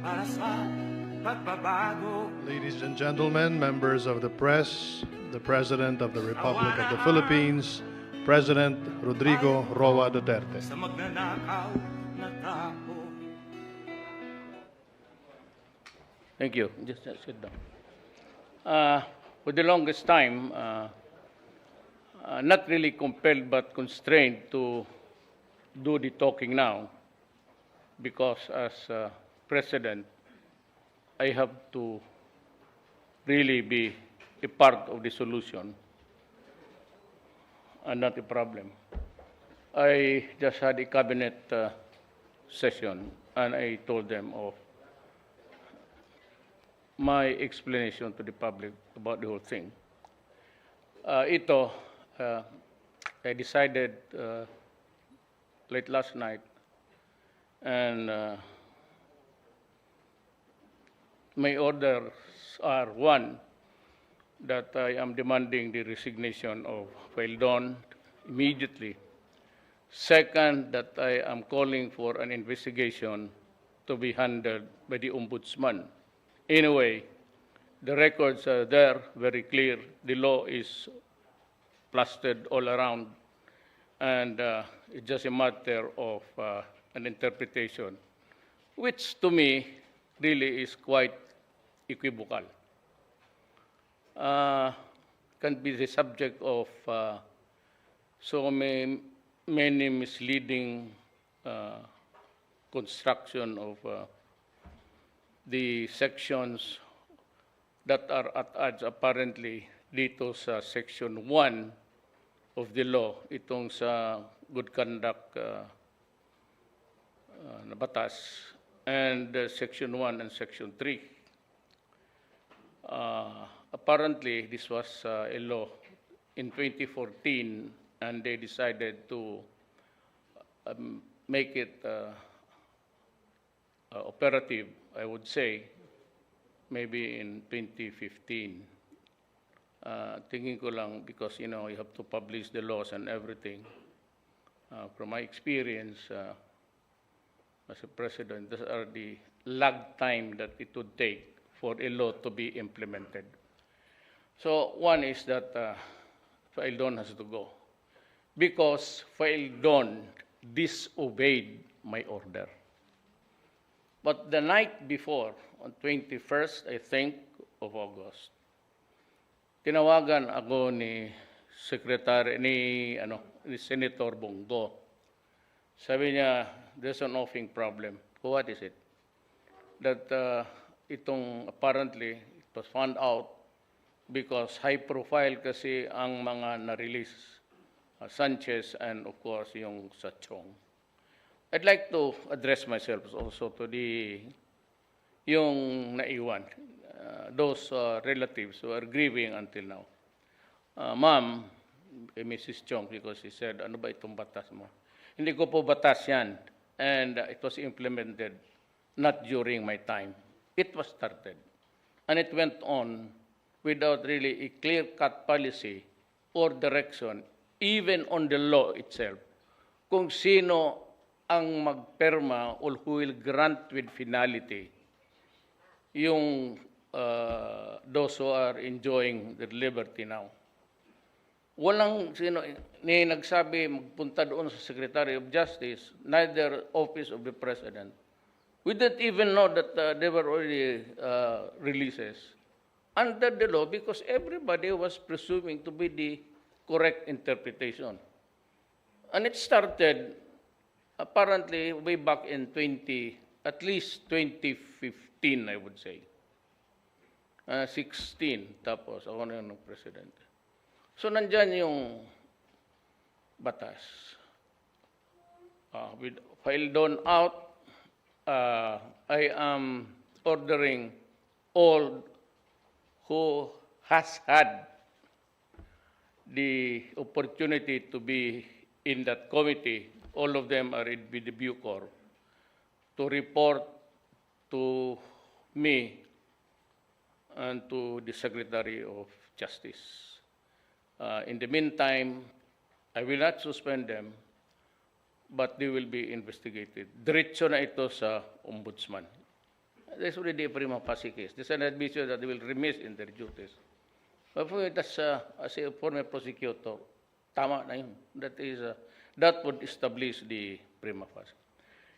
para sa pagbabago. Ladies and gentlemen, members of the press, the President of the Republic of the Philippines, President Rodrigo Roa Duterte. Sa magnanakaw na tao. Thank you. Just sit down. For the longest time, not really compelled but constrained to do the talking now, because as President, I have to really be a part of the solution and not a problem. I just had a cabinet session and I told them of my explanation to the public about the whole thing. I decided late last night, and my orders are, one, that I am demanding the resignation of Faildon immediately. Second, that I am calling for an investigation to be handled by the Ombudsman. Anyway, the records are there, very clear. The law is plastered all around, and it's just a matter of an interpretation, which to me really is quite equivocal. Can be the subject of so many misleading construction of the sections that are at odds apparently dito sa Section 1 of the law, itong sa good conduct na batas, and Section 1 and Section 3. Apparently, this was a law in 2014, and they decided to make it operative, I would say, maybe in 2015. Thinking ko lang, because you have to publish the laws and everything. From my experience as a president, these are the lag time that it would take for a law to be implemented. So one is that Faildon has to go, because Faildon disobeyed my order. But the night before, on 21st, I think, of August, tinawagan ako ni Senator Bongo. Sabi niya, there's an offing problem. What is it? That apparently, it was found out because high profile kasi ang mga na-release, Sanchez and of course yung sa Chong. I'd like to address myself also to yung naiwan, those relatives who are grieving until now. Ma'am, Mrs. Chong, because she said, ano ba itong batas mo? Hindi ko po batas yan, and it was implemented not during my time. It was started, and it went on without really a clear-cut policy or direction, even on the law itself, kung sino ang magperma or who will grant with finality yung those who are enjoying their liberty now. Walang sino nagsabi magpunta doon sa Secretary of Justice, neither Office of the President. We didn't even know that there were already releases under the law, because everybody was presuming to be the correct interpretation. And it started apparently way back in at least 2015, I would say. 16, tapos ako na yung presidente. So nandyan yung batas. With Faildon out, I am ordering all who has had the opportunity to be in that committee, all of them are in the Bucor, to report to me and to the Secretary of Justice. In the meantime, I will not suspend them, but they will be investigated. Diretso na ito sa Ombudsman. there's already a prima facie case. There's an admission that they will remiss in their duties. But for me, that's, as a former prosecutor, tama na yun. That would establish the prima facie.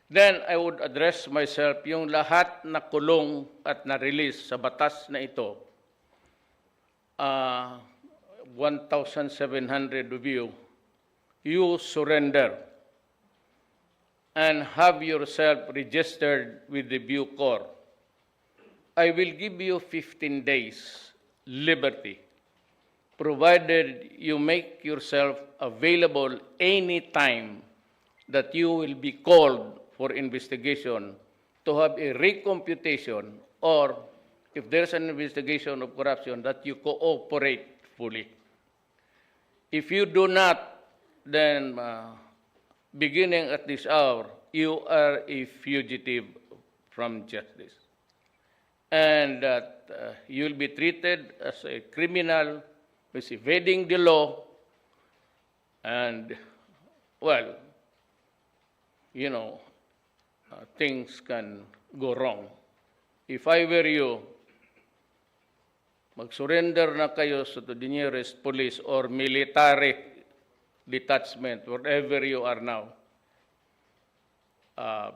Then I would address myself yung lahat na kulong at na-release sa batas na ito, 1,700 of you surrender and have yourself registered with the Bucor. I will give you 15 days liberty, provided you make yourself available anytime that you will be called for investigation to have a recomputation, or if there's an investigation of corruption, that you cooperate fully. If you do not, then beginning at this hour, you are a fugitive from justice. And that you'll be treated as a criminal who is evading the law. And, well, you know, things can go wrong. If I were you, mag-surrender na kayo to the nearest police or military detachment, wherever you are now,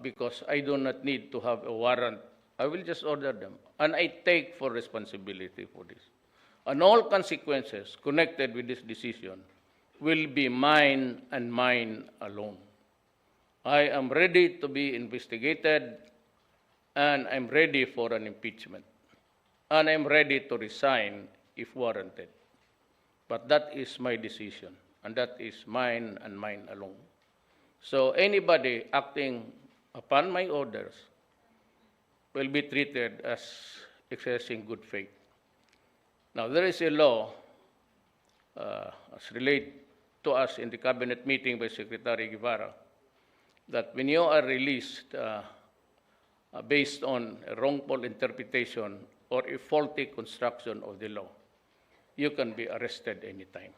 because I do not need to have a warrant. I will just order them, and I take full responsibility for this. And all consequences connected with this decision will be mine and mine alone. I am ready to be investigated, and I'm ready for an impeachment, and I'm ready to resign if warranted. But that is my decision, and that is mine and mine alone. So anybody acting upon my orders will be treated as exercising good faith. Now, there is a law as related to us in the cabinet meeting by Secretary Guevara, that when you are released based on a wrongful interpretation or a faulty construction of the law, you can be arrested anytime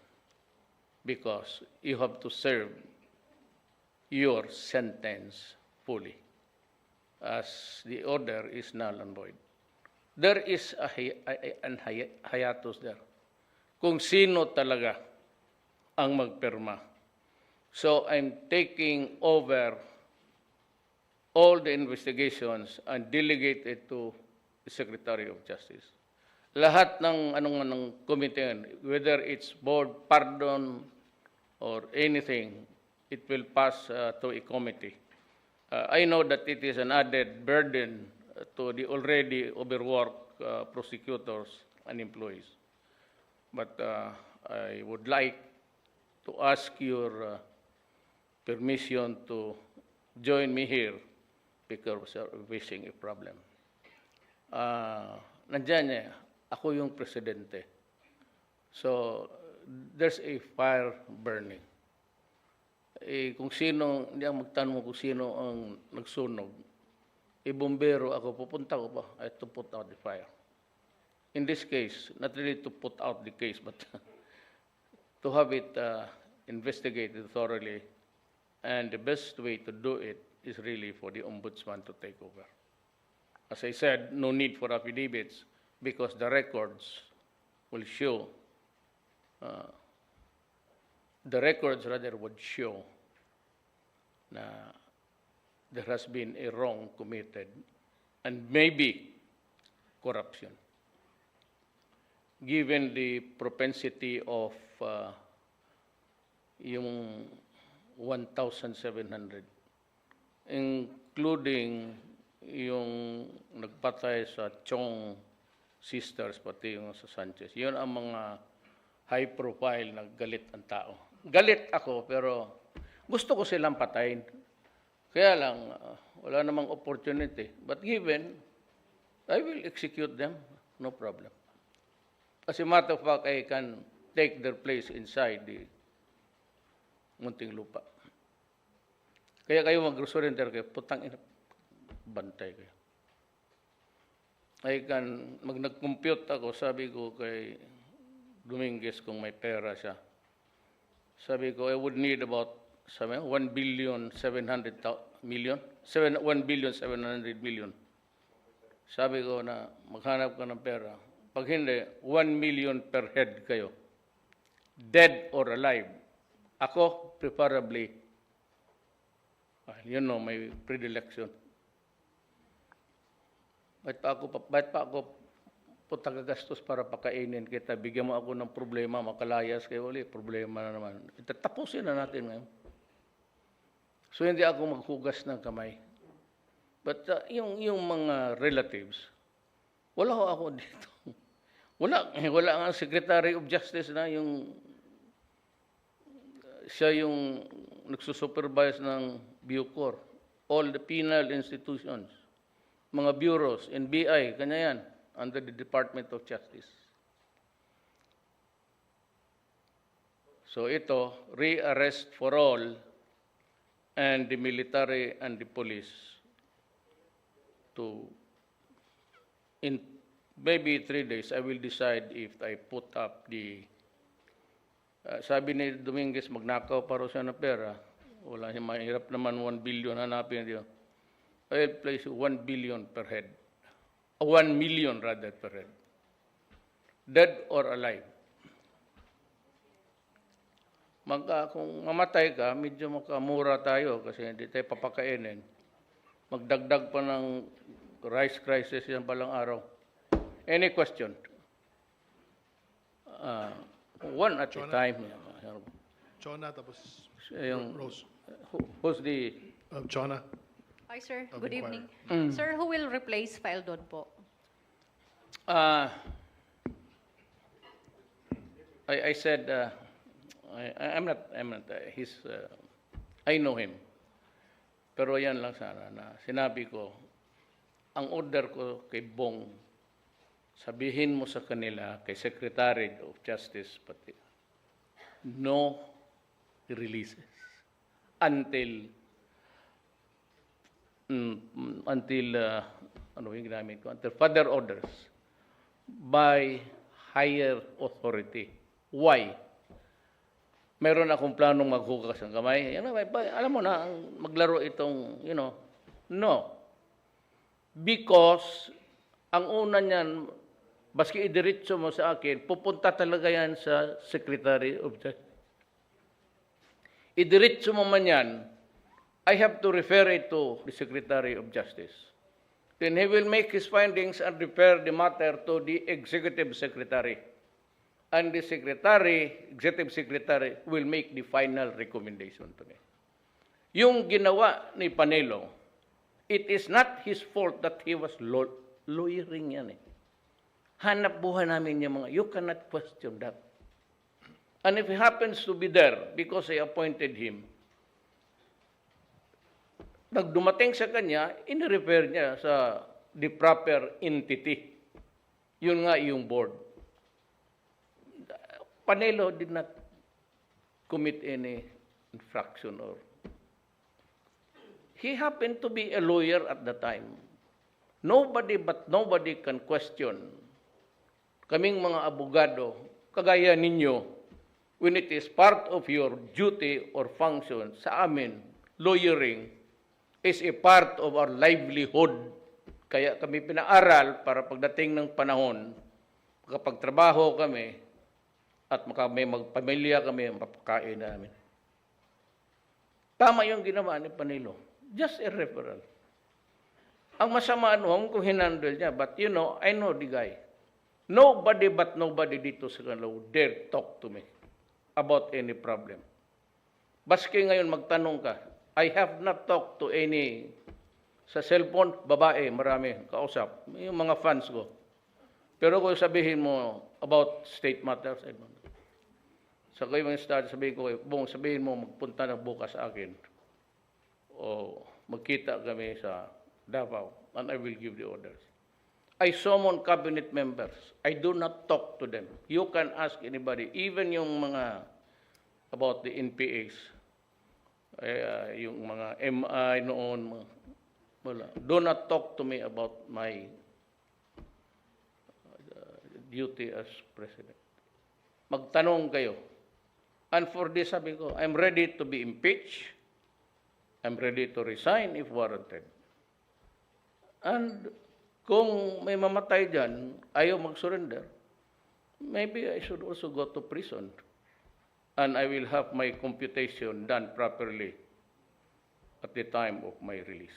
because you have to serve your sentence fully, as the order is null and void. There is an hiatus there kung sino talaga ang magpirma. So I'm taking over all the investigations and delegate it to the Secretary of Justice. Lahat ng anong committee, whether it's board, pardon, or anything, it will pass to a committee. I know that it is an added burden to the already overworked prosecutors and employees. But I would like to ask your permission to join me here because we're facing a problem. Nandiyan niya, ako yung presidente. So, there's a fire burning. Kung sino, hindi ang magtanong kung sino ang nagsunog, bombero ako, pupunta ko ba? I have to put out the fire. In this case, not really to put out the case, but to have it investigated thoroughly. And the best way to do it is really for the ombudsman to take over. As I said, no need for affidavits because the records will show, would show na there has been a wrong committed and maybe corruption. Given the propensity of yung 1,700, including yung nagpatay sa Chong sisters, pati yung sa Sanchez. Yun ang mga high profile na galit ang tao. Galit ako, pero gusto ko silang patayin. Kaya lang, wala namang opportunity. But given, I will execute them, no problem. As a matter of fact, I can take their place inside the Muntinlupa. Kaya kayo mag-surrender kayo, putang ina, bantay kayo. Nag-compute ako, sabi ko kay Dominguez kung may pera siya. Sabi ko, I would need about 1,700,000,000. Sabi ko na maghanap ka ng pera. Pag hindi, 1 million per head kayo. Dead or alive. Ako, preferably, may predilection. Ba't pa ako tagagastos para pakainin kita? Bigyan mo ako ng problema, makalayas kayo ulit, problema na naman. Tapusin na natin ngayon. So, hindi ako maghugas ng kamay. But yung mga relatives, wala ko ako dito. Wala nga Secretary of Justice na siya yung nagsusupervise ng Bucor. All the penal institutions, mga bureaus, NBI, kanya yan, under the Department of Justice. So ito, re-arrest for all, and the military and the police in maybe 3 days, I will decide if I put up the, sabi ni Dominguez, magnakaw pa rin siya ng pera. Wala siya, mahirap naman 1 billion hanapin niyo. I will place 1 billion per head. 1 million rather per head. Dead or alive. Kung mamatay ka, medyo makamura tayo kasi hindi tayo papakainin. Magdagdag pa ng rice crisis yan palang araw. Any question? One at a time. Chona, tapos Yung, Rose. who's the... Chona. Hi, sir. Of Good inquiry. evening. Sir, who will replace File Don po? I said, I'm not his, I know him. Pero yan lang sana na sinabi ko, ang order ko kay Bong, sabihin mo sa kanila, kay Secretary of Justice, pati, no releases until ano yung ginamit ko, until further orders by higher authority. Why? Meron akong planong maghugas ng kamay. Alam mo na, maglaro itong, no. Because, ang una niyan, baski idiretso mo sa akin, pupunta talaga yan sa Secretary of Justice. Idiretso mo man yan, I have to refer it to the Secretary of Justice. Then he will make his findings and refer the matter to the Executive Secretary. And the Executive Secretary, will make the final recommendation to me. Yung ginawa ni Panelo, it is not his fault that he was lawyering yan eh. Hanap buhay namin yung mga, you cannot question that. And if he happens to be there, because I appointed him, nagdumating sa kanya, in-refer niya sa the proper entity. Yun nga yung board. Panelo did not commit any infraction or he happened to be a lawyer at the time. Nobody can question kaming mga abogado, kagaya ninyo, when it is part of your duty or function, sa amin, lawyering is a part of our livelihood. Kaya kami pinaaral para pagdating ng panahon, kapag trabaho kami, at may magpamilya kami, mapakain namin. Tama yung ginawa ni Panelo. Just a referral. Ang masama noon kung hinandle niya, but I know the guy. Nobody dito sa kanila dare talk to me about any problem. Baski ngayon magtanong ka, I have not talked to any, sa cellphone, babae, marami, kausap, yung mga fans ko. Pero kung sabihin mo about state matters, I don't know. Sa kayo mga study, sabihin ko, Bong, sabihin mo, magpunta na bukas sa akin. O magkita kami sa Davao, and I will give the orders. I summon cabinet members. I do not talk to them. You can ask anybody, even yung mga, about the NPAs, yung mga MI noon, wala. Do not talk to me about my duty as president. Magtanong kayo. And for this, sabi ko, I'm ready to be impeached. I'm ready to resign if warranted. And Kung may mamatay dyan, ayaw mag-surrender, maybe I should also go to prison. And I will have my computation done properly at the time of my release.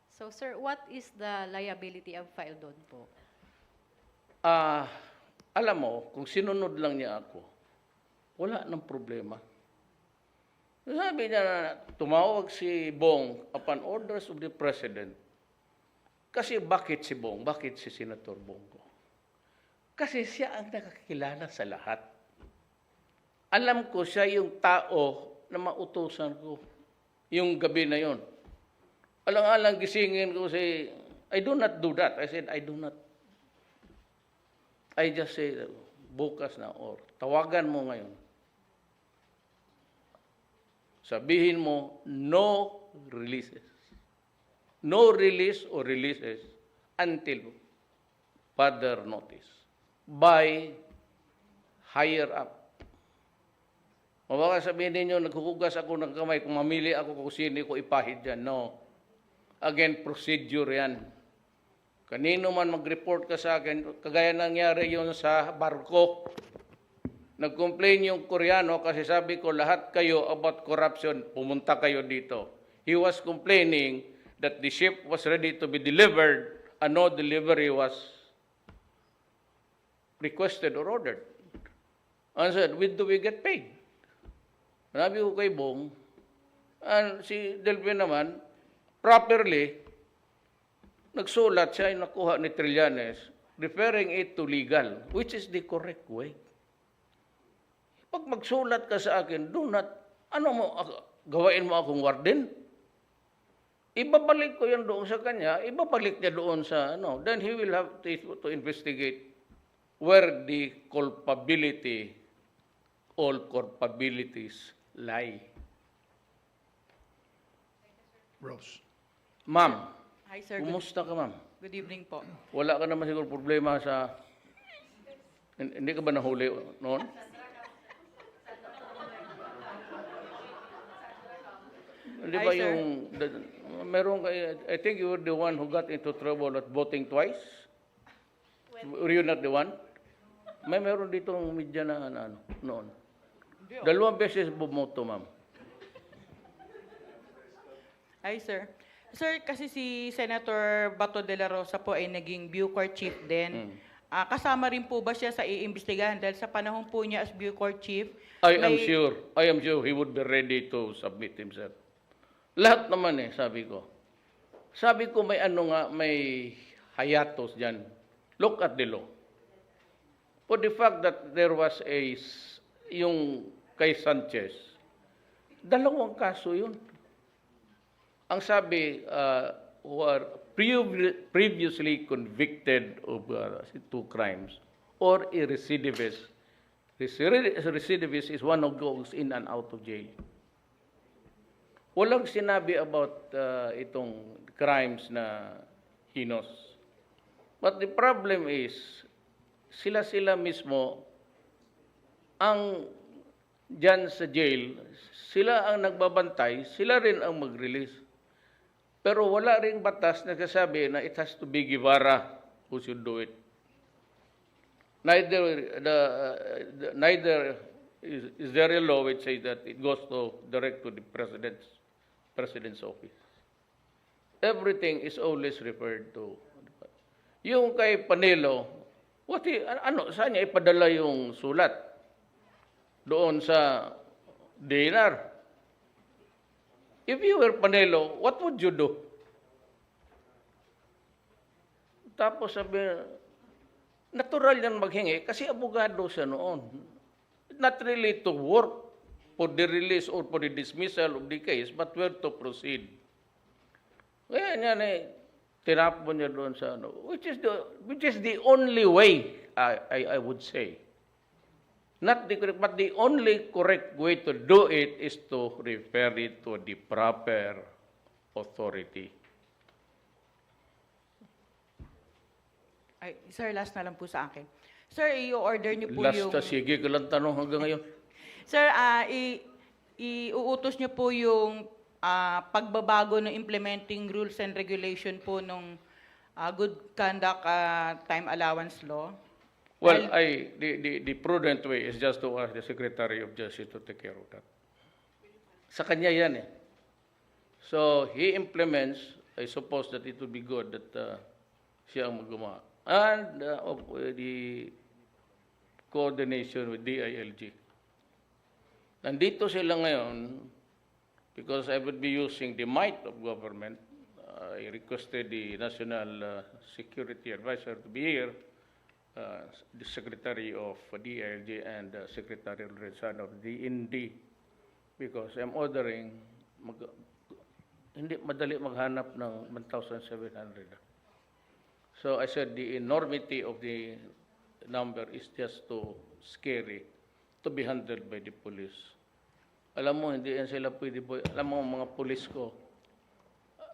So, sir, what is the liability of file doon po? Alam mo, kung sinunod lang niya ako, wala nang problema. Sabi niya na tumawag si Bong upon orders of the President. Kasi bakit si Bong? Bakit si Senator Bongo? Kasi siya ang nakakilala sa lahat. Alam ko siya yung tao na mautusan ko yung gabi na yon. Alang-alang gisingin ko si, I do not do that. I said, I do not. I just say, bukas na or tawagan mo ngayon. Sabihin mo, no releases. No release or releases until further notice by higher up. O baka sabihin ninyo, naghuhugas ako ng kamay, kung mamili ako kung sino ko ipahid dyan. No. Again, procedure yan. Kanino man mag-report ka sa akin, kagaya nangyari yun sa barko. Nag-complain yung Koreano kasi sabi ko, lahat kayo about corruption, pumunta kayo dito. He was complaining that the ship was ready to be delivered and no delivery was requested or ordered. And said, when do we get paid? Sabi ko kay Bong, and si Delvin naman, properly, nagsulat siya yung nakuha ni Trillanes, referring it to legal, which is the correct way. Pag magsulat ka sa akin, do not, gawain mo akong warden? Ibabalik ko yan doon sa kanya, ibabalik niya doon sa, then he will have to investigate where the culpability, all culpabilities lie. Rose. Ma'am, Hi, sir. kumusta ka, ma'am? Good evening po. Wala ka naman siguro problema sa... Hindi ka ba nahuli noon? Hindi ba Hi, sir. meron I think you were the one who got into trouble at voting twice? Were you not the one? Meron dito ng media na noon. Dalawang beses bumoto, ma'am. Hi, sir. Sir, kasi si Senator Bato de la Rosa po ay naging Bucor Chief din. Kasama rin po ba siya sa iimbestigahan? Dahil sa panahon po niya as Bucor Chief, I am sure he would be ready to submit himself. Lahat naman sabi ko. Sabi ko may may hayatos dyan. Look at the law. For the fact that there was yung kay Sanchez, dalawang kaso yun. Ang sabi, who are previously convicted of 2 crimes or a recidivist. Recidivist is one who goes in and out of jail. Walang sinabi about itong crimes na heinous. But the problem is, sila mismo ang dyan sa jail, sila ang nagbabantay, sila rin ang mag-release. Pero wala ring batas na kasabi na it has to be Guevara who should do it. Neither is there a law which says that it goes direct to the president's office. Everything is always referred to. Yung kay Panelo, saan niya ipadala yung sulat? Doon sa DNR. If you were Panelo, what would you do? Tapos sabi, natural yan maghingi kasi abogado siya noon. Not really to work for the release or for the dismissal of the case, but where to proceed. Kaya niya tinapon niya doon sa which is the only way, I would say. Not the correct, but the only correct way to do it is to refer it to the proper authority. Ay, sir, last na lang po sa akin. Sir, i-order niyo po yung... Sige ka lang tanong hanggang ngayon. Sir, iuutos niyo po yung pagbabago ng implementing rules and regulation po nung good conduct time allowance law. Well, the prudent way is just to ask the Secretary of Justice to take care of that. Sa kanya yan eh. So, he implements, I suppose that it would be good that siya ang magawa. And the coordination with DILG. Nandito sila ngayon because I would be using the might of government. I requested the National Security Advisor to be here, the Secretary of DILG and Secretary of DND, because I'm ordering, hindi madali maghanap ng 1,700. So I said the enormity of the number is just too scary to be handled by the police. Alam mo, hindi yan sila pwede, alam mo mga police ko,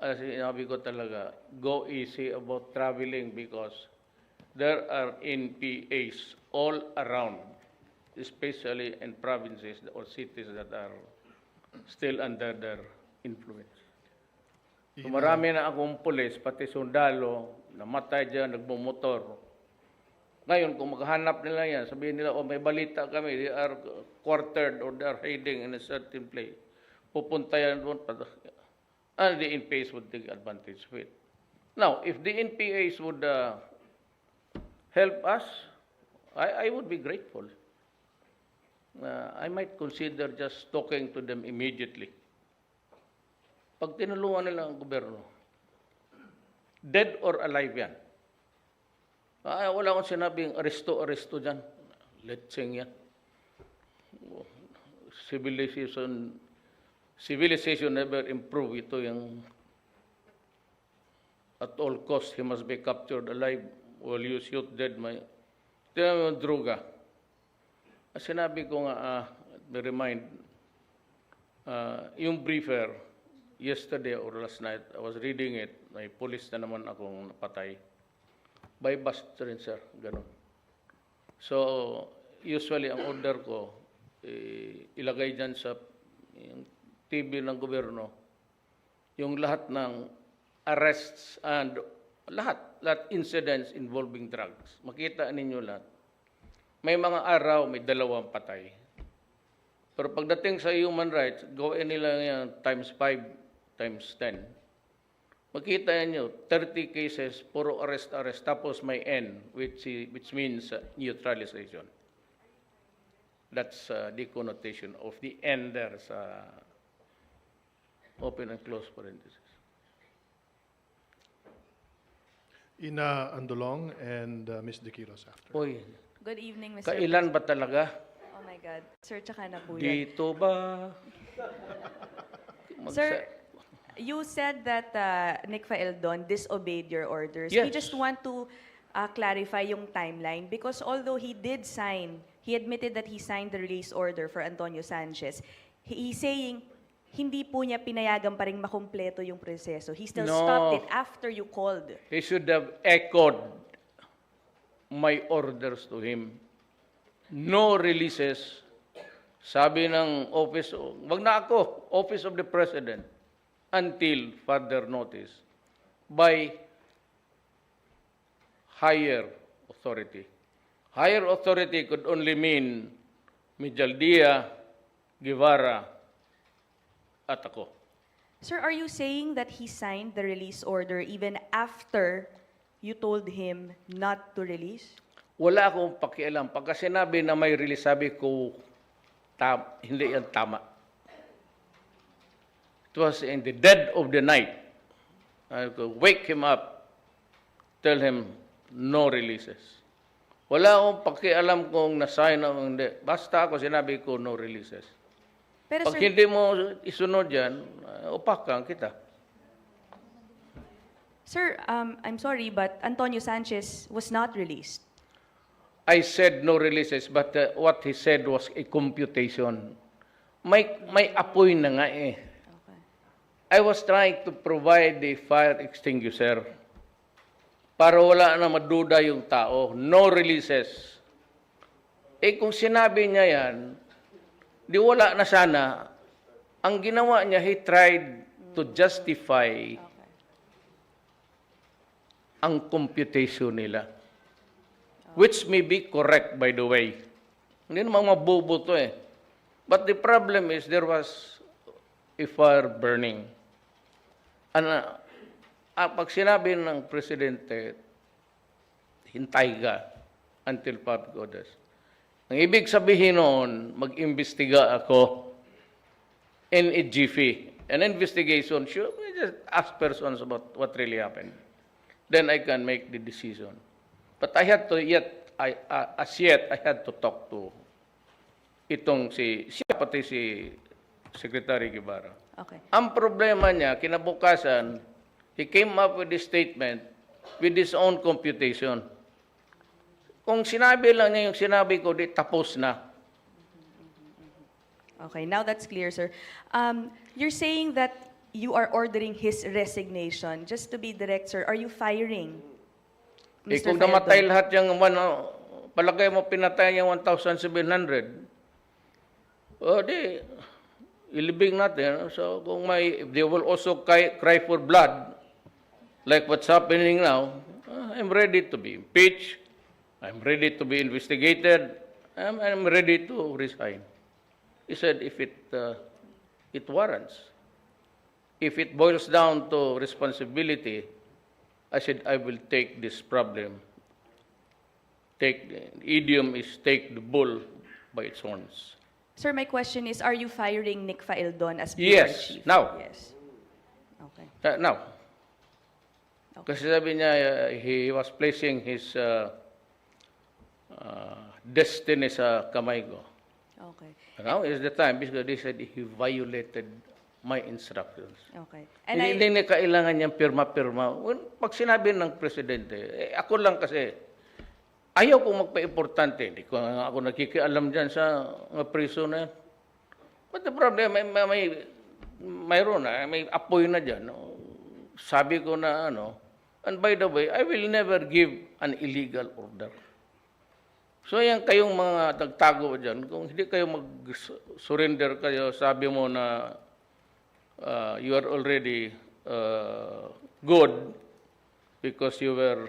sinabi ko talaga, go easy about traveling because there are NPAs all around, especially in provinces or cities that are still under their influence. So marami na akong pulis, pati sundalo, namatay dyan, nagmumotor. Ngayon, kung maghanap nila yan, sabihin nila, oh, may balita kami, they are quartered or they are hiding in a certain place. Pupunta yan doon, and the NPAs would take advantage of it. Now, if the NPAs would help us, I would be grateful. I might consider just talking to them immediately. Pag tinulungan nila ang gobyerno, dead or alive yan. Wala akong sinabing aresto dyan. Letseng yan. Civilization never improve. Ito yung at all cost, he must be captured alive while you shoot dead. Ito yung droga. Sinabi ko nga, remind, yung briefer, yesterday or last night, I was reading it, may police na naman akong napatay. By bust rin, sir. Ganon. So, usually, ang order ko, ilagay dyan sa yung TV ng gobyerno, yung lahat ng arrests and lahat incidents involving drugs. Makita ninyo lahat. May mga araw, may 2 patay. Pero pagdating sa human rights, gawin nila yan times 5, times 10. Makita niyo 30 cases, puro arrest, tapos may N, which means neutralization. That's the connotation of the N there sa open and close parentheses. Ina Andolong and Ms. De Quiros after. Uy, Good evening, Mr. kailan ba talaga? Oh my God. Sir, tsaka na po yan. Dito ba? Sir, you said that Nick Faeldon disobeyed your orders. We Yes. just want to clarify yung timeline because although he did sign, he admitted that he signed the release order for Antonio Sanchez. He's saying hindi po niya pinayagan pa rin makumpleto yung proseso. He still No. stopped it after you called. He should have echoed my orders to him. No releases. Sabi ng office, wag na ako, Office of the President, until further notice by higher authority. Higher authority could only mean Mijaldia, Guevara, at ako. Sir, are you saying that he signed the release order even after you told him not to release? Wala akong pakialam. Pagka sinabi na may release, sabi ko, hindi yan tama. It was in the dead of the night. I could wake him up, tell him, no releases. Wala akong pakialam kung na-sign o hindi. Basta ako sinabi ko, no releases. Pero Pag sir, hindi mo isunod yan, upakan kita. Sir, I'm sorry, but Antonio Sanchez was not released. I said no releases, but what he said was a computation. May apoy na nga eh. Okay. I was trying to provide the fire extinguisher para wala na maduda yung tao. No releases. Eh kung sinabi niya yan, di wala na sana. Ang ginawa niya, he tried to justify ang computation nila. Which may be correct, by the way. Hindi naman mabobo to eh. But the problem is there was a fire burning. Pag sinabi ng Presidente, hintay ka until public orders. Ang ibig sabihin noon, mag-imbestiga ako in a jiffy. An investigation, sure, we just ask persons about what really happened. Then I can make the decision. But I had to as yet, I had to talk to siya pati si Secretary Guevara. Okay. Ang problema niya, kinabukasan, he came up with this statement with his own computation. Kung sinabi lang niya yung sinabi ko, di tapos na. Okay, now that's clear, sir. You're saying that you are ordering his resignation. Just to be direct, sir, are you firing Mr. Kung namatay Faeldon? lahat yung, palagay mo pinatay yung 1,700, di, ilibing natin. So, if they will also cry for blood, like what's happening now, I'm ready to be impeached, I'm ready to be investigated, I'm ready to resign. He said, if it warrants, if it boils down to responsibility, I said, I will take this problem. The idiom is take the bull by its horns. Sir, my question is, are you firing Nick Faeldon as PR Yes, chief? now. Yes. Okay. Now, kasi sabi niya, he was placing his destiny sa kamay ko. Okay. Now is the time because they said he violated my instructions. Okay. Hindi na kailangan niyang pirma-pirma. Pag sinabi ng Presidente, ako lang kasi, ayaw kong magpa-importante. Hindi ko ako nakikialam dyan sa mga priso na yan. But the problem, mayroon na, may apoy na dyan. Sabi ko na and by the way, I will never give an illegal order. So yan kayong mga tagtago dyan, kung hindi kayo mag-surrender kayo, sabi mo na you are already good because you were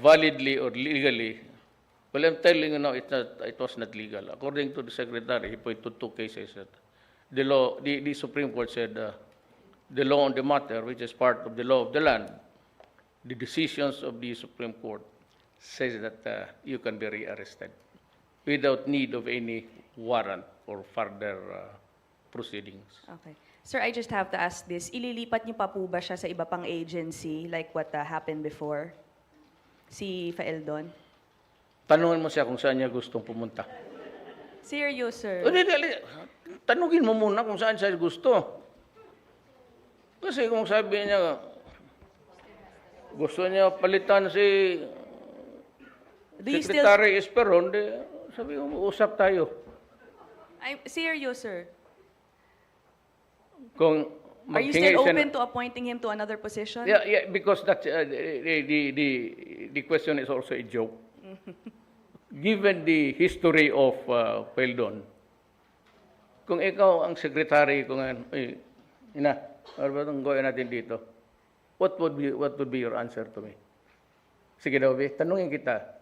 validly or legally, well, I'm telling you now, it was not legal. According to the Secretary, he pointed to 2 cases that the Supreme Court said the law on the matter, which is part of the law of the land, the decisions of the Supreme Court says that you can be rearrested without need of any warrant or further proceedings. Okay. Sir, I just have to ask this. Ililipat niyo pa po ba siya sa iba pang agency like what happened before? Si Faeldon? Tanungin mo siya kung saan niya gustong pumunta. Serious, sir. Tanungin mo muna kung saan siya gusto. Kasi kung sabi niya, gusto niya palitan si Secretary Esperon, sabi ko, usap tayo. I'm serious, sir. Kung Are you still open to appointing him to another position? Yeah, because that's the question is also a joke. Given the history of Faeldon, kung ikaw ang secretary, kung ina, ano ba itong gawin natin dito? What would be your answer to me? Sige daw, tanungin kita.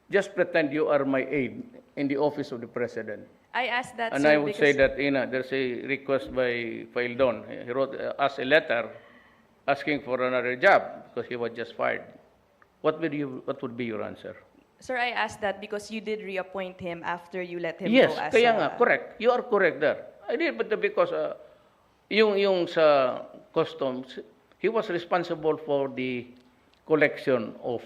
Just pretend you are my aide in the office of the president. I asked that, And sir, I would say that, there's a request by Faeldon. He wrote us a letter asking for another job because he was just fired. What would be your answer? Sir, I asked that because you did reappoint him after you let him Yes, go as kaya nga, correct. You are correct there. I did, but because yung sa customs, he was responsible for the collection of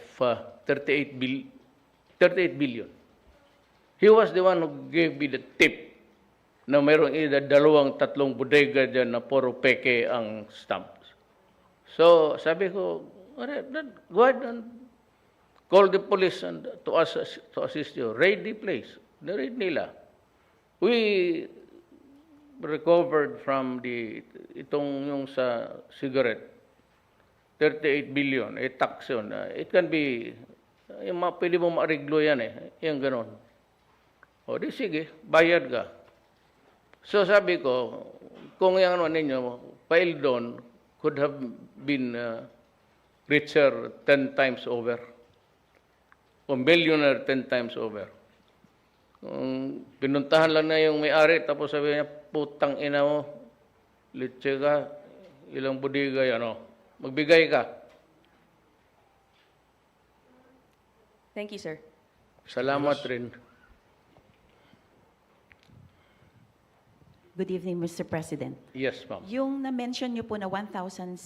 38 billion. He was the one who gave me the tip na mayroong tatlong bodega dyan na puro peke ang stamps. So, sabi ko, go ahead and call the police and to assist you. Raid the place. Na-raid nila. We recovered from yung sa cigarette, 38 billion, tax yun. It can be, pwede mo ma-ariglo yan yung ganon. O di sige, bayad ka. So sabi ko, kung yung ninyo, Faeldon could have been richer 10 times over. O millionaire 10 times over. Kung pinuntahan lang na yung may-ari, tapos sabi niya, putang ina mo, litse ka, ilang budigay, magbigay ka. Thank you, sir. Salamat rin. Good evening, Mr. President. Yes, ma'am. Yung na-mention niyo po na 1,700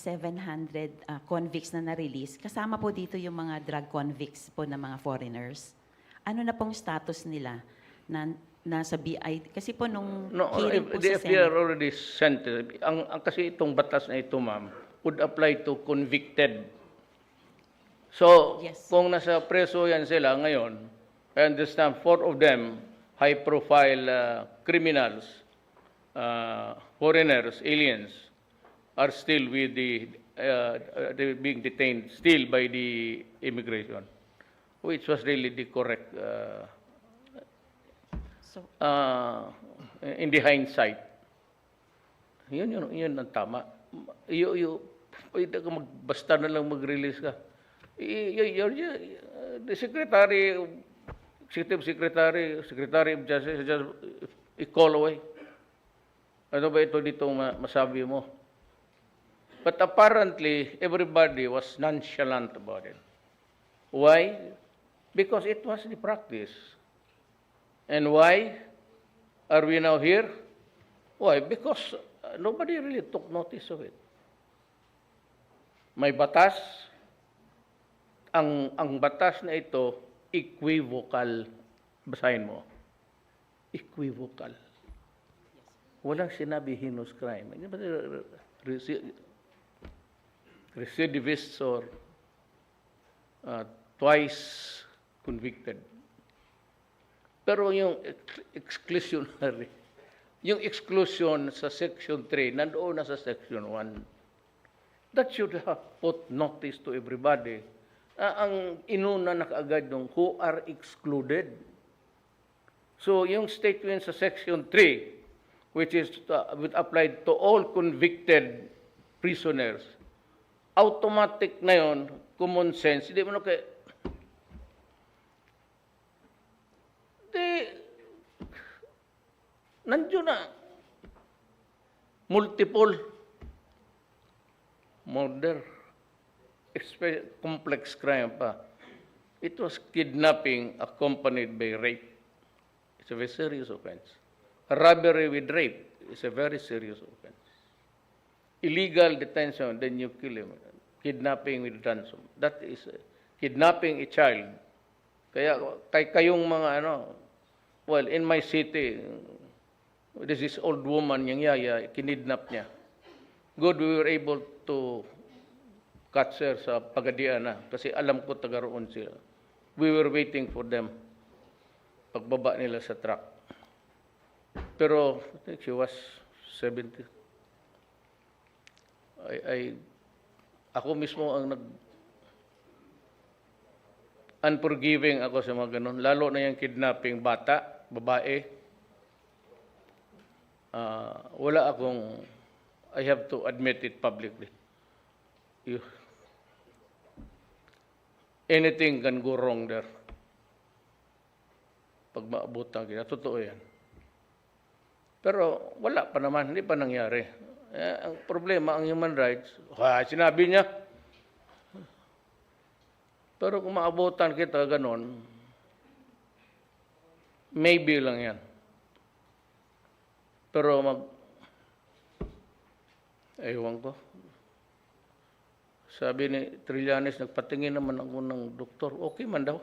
convicts na na-release, kasama po dito yung mga drug convicts po na mga foreigners. Ano na pong status nila na nasa BI? Kasi po nung No, hearing po the sa FBR Senate, already sent it. Kasi itong batas na ito, ma'am, would apply to convicted. So, Yes. kung nasa preso yan sila ngayon, I understand 4 of them, high-profile criminals, foreigners, aliens, are still with they're being detained still by the immigration, which was really the correct, so, in the hindsight. Yun ang tama. Pwede ka basta na lang mag-release ka. The Secretary, Executive Secretary, Secretary of Justice, just i-call away. Ano ba ito dito masabi mo? But apparently, everybody was nonchalant about it. Why? Because it was the practice. And why are we now here? Why? Because nobody really took notice of it. May batas. Ang batas na ito, equivocal. Basahin mo. Equivocal. Walang sinabi heinous crime. Recidivists or twice convicted. Pero yung exclusionary, yung exclusion sa Section 3, nandoon na sa Section 1. That should have put notice to everybody. Ang inuna na kaagad nung who are excluded. So yung statement sa Section 3, which is applied to all convicted prisoners, automatic na yun, common sense, hindi mo na kaya, nandiyo na, multiple murder, complex crime pa. It was kidnapping accompanied by rape. It's a very serious offense. Robbery with rape is a very serious offense. Illegal detention, then you kill him. Kidnapping with ransom. That is kidnapping a child. Kaya kayong mga well, in my city, this is old woman, yung yaya, kinidnap niya. Good, we were able to catch her sa Pagadian na kasi alam ko taga roon sila. We were waiting for them. Pagbaba nila sa truck. Pero I think she was 70. Ako mismo ang unforgiving ako sa mga ganun. Lalo na yung kidnapping bata, babae. Wala akong, I have to admit it publicly. Anything can go wrong there. Pag maabutan kita, totoo yan. Pero wala pa naman, hindi pa nangyari. Ang problema, ang human rights, sinabi niya. Pero kung maabutan kita ganon, maybe lang yan. Pero ewan ko. Sabi ni Trillanes, nagpatingin naman ako ng doktor. Okay man daw.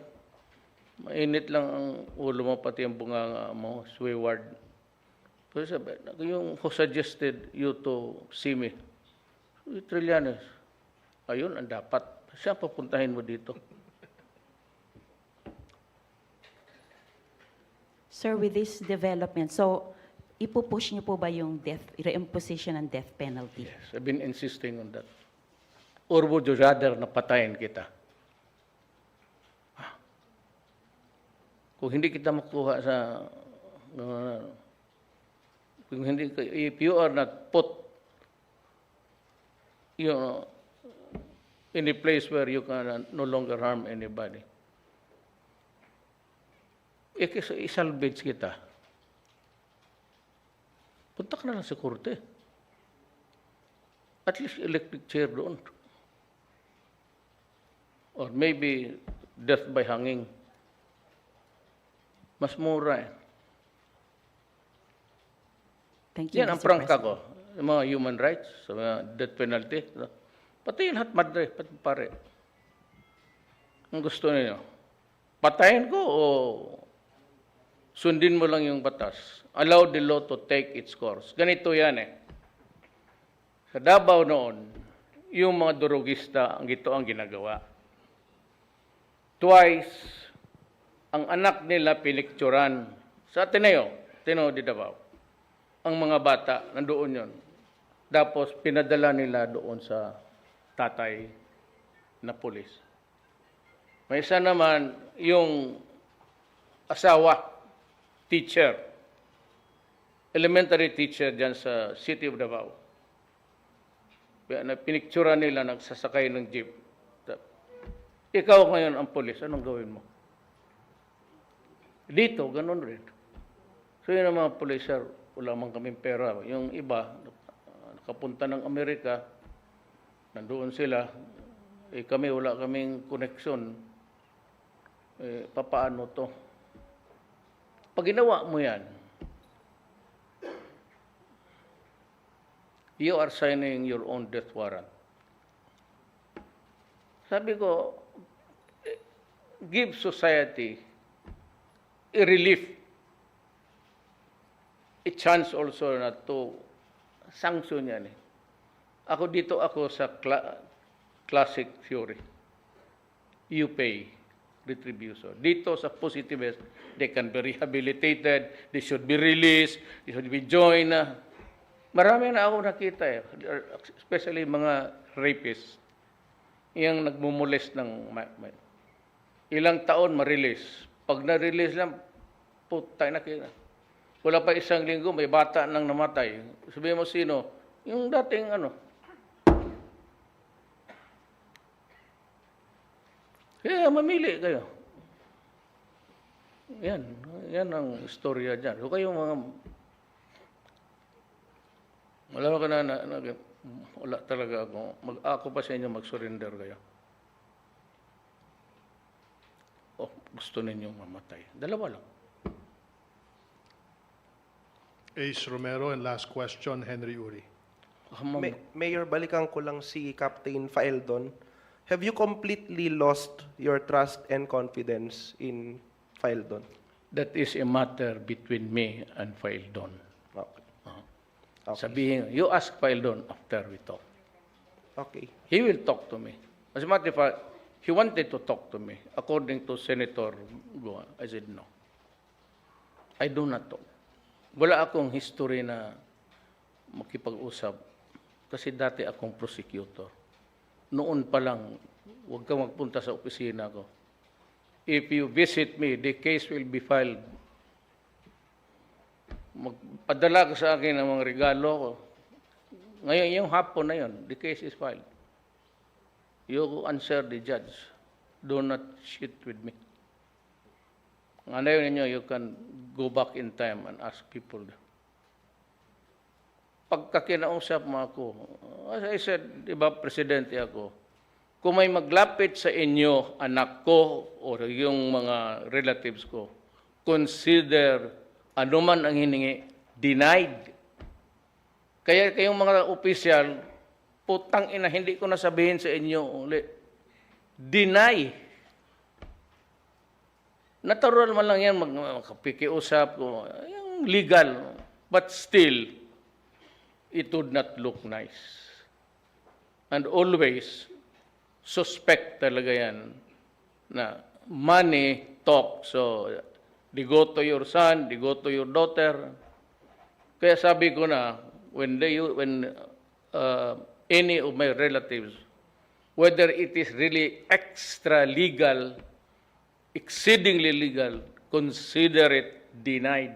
Mainit lang ang ulo mo, pati ang bunganga mo, wayward. Pero sabi, yung who suggested you to see me? Trillanes. Ayun, ang dapat. Siya papuntahin mo dito. sir, with this development, so ipupush niyo po ba yung reimposition ng death penalty? Yes, I've been insisting on that. Or would you rather na patayin kita? Kung hindi kita makuha sa kung hindi, if you are not put in a place where you can no longer harm anybody. Isalvage kita. Punta ka na lang sa korte. At least electric chair doon. Or maybe death by hanging. Mas mura eh. Thank you, Yan ang Mr. prangka President. ko. Yung mga human rights, sa mga death penalty. Patayin lahat madre, pare. Ang gusto niyo. Patayin ko o sundin mo lang yung batas. Allow the law to take its course. Ganito yan eh. Sa Davao noon, yung mga durugista, ito ang ginagawa. Twice, ang anak nila pinikturan sa Ateneo de Davao. Ang mga bata, nandoon yon. Tapos, pinadala nila doon sa tatay na pulis. May isa naman, yung asawa, teacher, elementary teacher dyan sa City of Davao. Pinicturan nila, nagsasakay ng jeep. Ikaw ngayon ang pulis, anong gawin mo? Dito, ganun rin. So yun ang mga pulis, sir, wala man kaming pera. Yung iba, nakapunta ng Amerika, nandoon sila, kami wala kaming koneksyon. Papaano to? Pag ginawa mo yan, you are signing your own death warrant. Sabi ko, give society a relief, a chance also na to sanction yan eh. Ako sa classic theory. You pay retribution. Dito sa positivist, they can be rehabilitated, they should be released, they should be joined. Marami na ako nakita eh, especially mga rapists, yung nagmumulest ng ilang taon ma-release. Pag na-release lang, putay na kina. Wala pa isang linggo, may bata nang namatay. Sabihin mo sino? Yung dating Kaya mamili kayo. Yan ang istorya dyan. So kayong mga, wala talaga ako. Ako pa sa inyo mag-surrender kayo. Gusto ninyong mamatay. Dalawa lang. Ace Romero, and last question, Henry Uri. Mayor, balikan ko lang si Captain Faeldon. Have you completely lost your trust and confidence in Faeldon? That is a matter between me and Faeldon. Okay. Okay. Sabihin, you ask Faeldon after we talk. Okay. He will talk to me. As a matter of fact, he wanted to talk to me. According to Senator Goa, I said no. I do not talk. Wala akong history na makipag-usap kasi dati akong prosecutor. Noon pa lang, huwag kang magpunta sa opisina ko. If you visit me, the case will be filed. Magpadala ka sa akin ng mga regalo ko. Ngayon, yung hapon na yun, the case is filed. You answer the judge. Do not shit with me. Ngayon ninyo, you can go back in time and ask people. Pagka kinausap mo ako, as I said, diba, presidente ako, kung may maglapit sa inyo, anak ko, o yung mga relatives ko, consider anuman ang hiningi, denied. Kaya kayong mga opisyal, putang ina, hindi ko nasabihin sa inyo ulit. Deny. Natural man lang yan, magkapikiusap ko, yung legal, but still, it would not look nice. And always, suspect talaga yan na money talk. So, they go to your son, they go to your daughter. Kaya sabi ko na, when any of my relatives, whether it is really extra legal, exceedingly legal, consider it denied.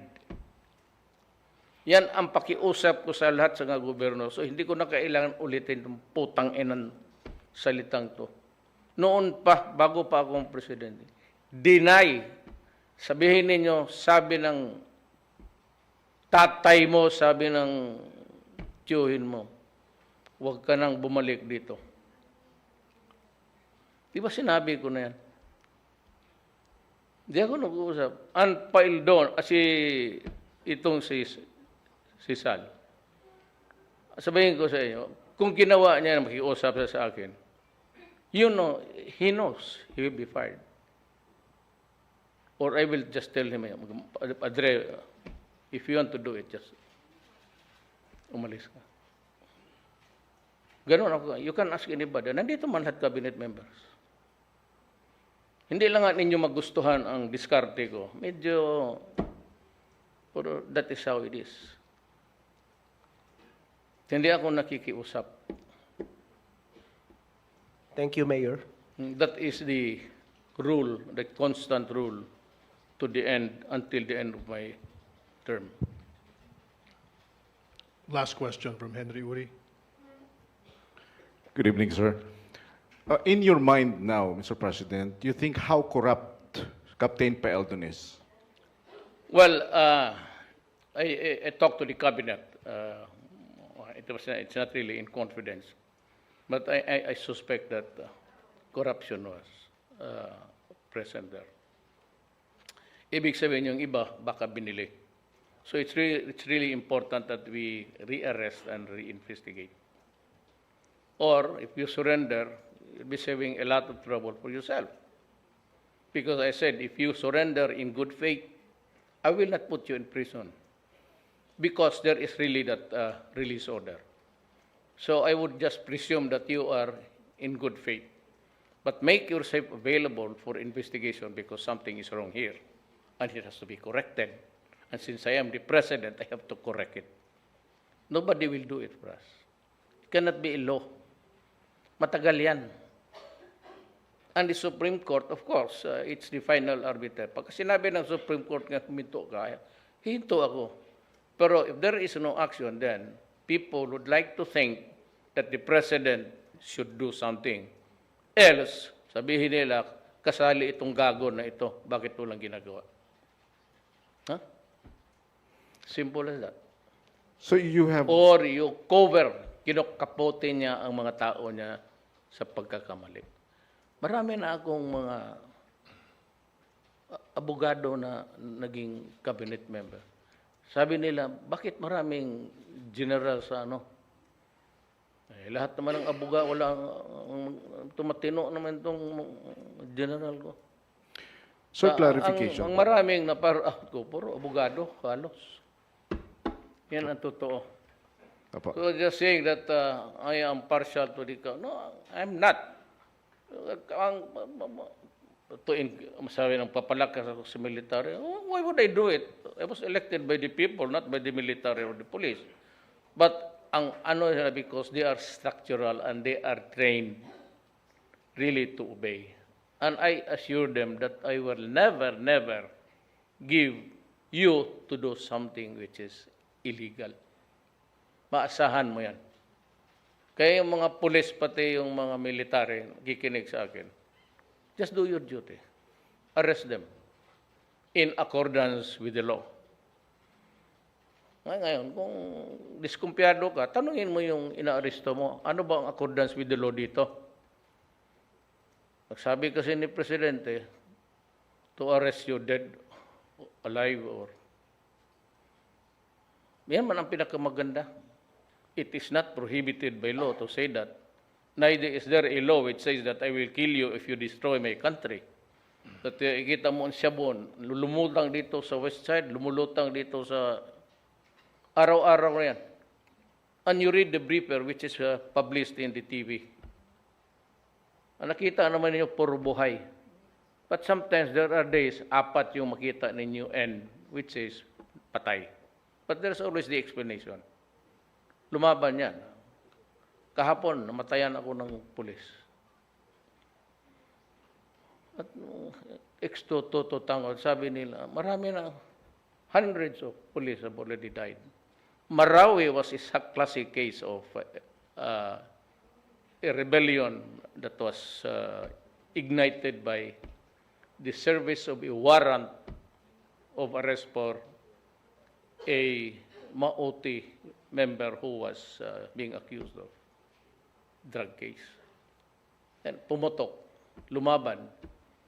Yan ang pakiusap ko sa lahat sa mga gobyerno. So, hindi ko na kailangan ulitin ng putang inan salitang to. Noon pa, bago pa akong presidente, deny. Sabihin ninyo, sabi ng tatay mo, sabi ng tiyuhin mo, huwag ka nang bumalik dito. Di ba sinabi ko na yan? Di ako nag-uusap. Unfiled doon, itong si Sal. Sabihin ko sa inyo, kung ginawa niya na makiusap sa akin, you know, he knows he will be fired. Or I will just tell him, Adre, if you want to do it, just umalis ka. Ganun ako. You can ask anybody. Nandito man lahat cabinet members. Hindi lang nga ninyo magustuhan ang diskarte ko. Medyo, pero that is how it is. Hindi ako nakikiusap. Thank you, Mayor. That is the rule, the constant rule to the end, until the end of my term. Last question from Henry Uri. Good evening, sir. In your mind now, Mr. President, do you think how corrupt Captain Paeldon is? Well, I talked to the cabinet. It's not really in confidence, but I suspect that corruption was present there. Ibig sabihin yung iba baka binili. So it's really important that we rearrest and reinvestigate. Or if you surrender, you'll be saving a lot of trouble for yourself. Because I said, if you surrender in good faith, I will not put you in prison. Because there is really that release order. So I would just presume that you are in good faith. But make yourself available for investigation because something is wrong here. And it has to be corrected. And since I am the president, I have to correct it. Nobody will do it for us. It cannot be a law. Matagal yan. And the Supreme Court, of course, it's the final arbiter. Pag sinabi ng Supreme Court nga huminto ka, hinto ako. Pero if there is no action, then people would like to think that the president should do something. Else, sabihin nila, kasali itong gago na ito, bakit walang ginagawa? Huh? Simple as that. So you have... Or you cover, kinukapote niya ang mga tao niya sa pagkakamali. Marami na akong mga abogado na naging cabinet member. Sabi nila, bakit maraming general sa ano? Lahat naman ng abogado, wala tumatino naman itong general ko. So clarification. Ang maraming na puro abogado, halos. Yan ang totoo. Apo. So just saying that I am partial to the... No, I'm not. Masabi ng papalakas ako sa military. Why would I do it? I was elected by the people, not by the military or the police. But because they are structural and they are trained really to obey. And I assure them that I will never, never give you to do something which is illegal. Maasahan mo yan. Kaya yung mga pulis, pati yung mga military, kikinig sa akin, just do your duty. Arrest them in accordance with the law. Ngayon, kung diskumpiyado ka, tanungin mo yung inaaresto mo, ano ba ang accordance with the law dito? Sabi kasi ni Presidente, to arrest you dead, alive, or... Yan man ang pinakamaganda. It is not prohibited by law to say that. Neither is there a law which says that I will kill you if you destroy my country. That ikita mo ang Siyabon, lumulutang dito sa west side, lumulutang dito sa araw-araw na yan. And you read the briefer which is published in the TV. Nakita naman ninyo puro buhay. But sometimes there are days, 4 yung makita ninyo and which is patay. But there's always the explanation. Lumaban yan. Kahapon, namatayan ako ng pulis. At sabi nila, marami na, hundreds of police have already died. Marawi was a classic case of a rebellion that was ignited by the service of a warrant of arrest for a Maoti member who was being accused of drug case. And pumotok, lumaban.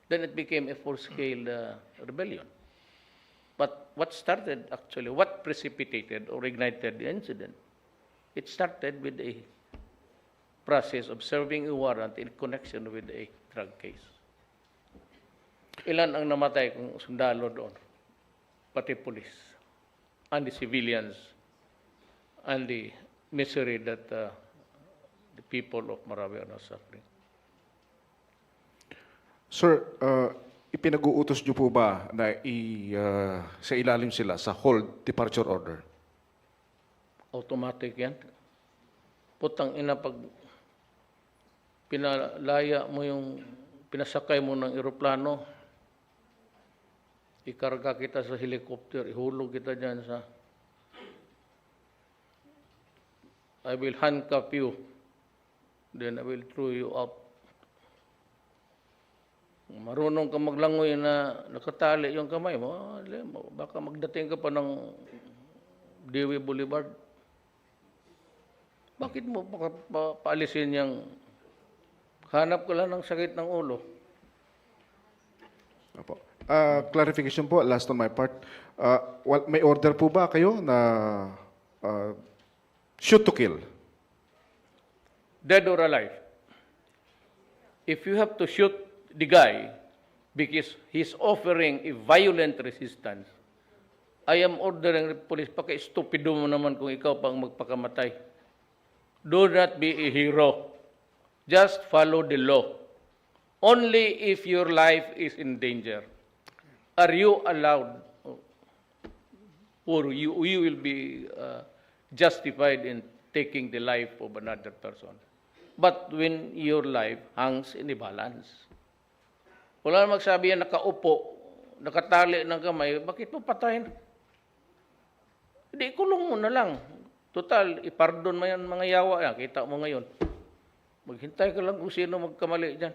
Then it became a full-scale rebellion. But what started actually, what precipitated or ignited the incident? It started with a process of serving a warrant in connection with a drug case. Ilan ang namatay kung sundalo doon? Pati pulis, and the civilians, and the misery that the people of Marawi are now suffering. Sir, ipinag-uutos niyo po ba na sa ilalim sila sa hold departure order? Automatic yan. Putang ina, pag pinalaya mo yung, pinasakay mo ng eroplano, ikarga kita sa helicopter, ihulog kita dyan sa, I will handcuff you, then I will throw you up. Marunong ka maglangoy na nakatali yung kamay mo, baka magdating ka pa ng Dewey Boulevard. Bakit mo paalisin yung hanap ka lang ng sakit ng ulo? Opo. Clarification po, last on my part. May order po ba kayo na shoot to kill? Dead or alive. If you have to shoot the guy because he's offering a violent resistance, I am ordering the police, paki-stupido mo naman kung ikaw pang magpakamatay. Do not be a hero. Just follow the law. Only if your life is in danger are you allowed, or you will be justified in taking the life of another person. But when your life hangs in the balance, wala na magsabi yan, nakaupo, nakatali ng kamay, bakit mo patayin? Hindi, kulong mo na lang. Total, ipardon mo yan mga yawa yan. Kita mo ngayon. Maghintay ka lang kung sino magkamali dyan.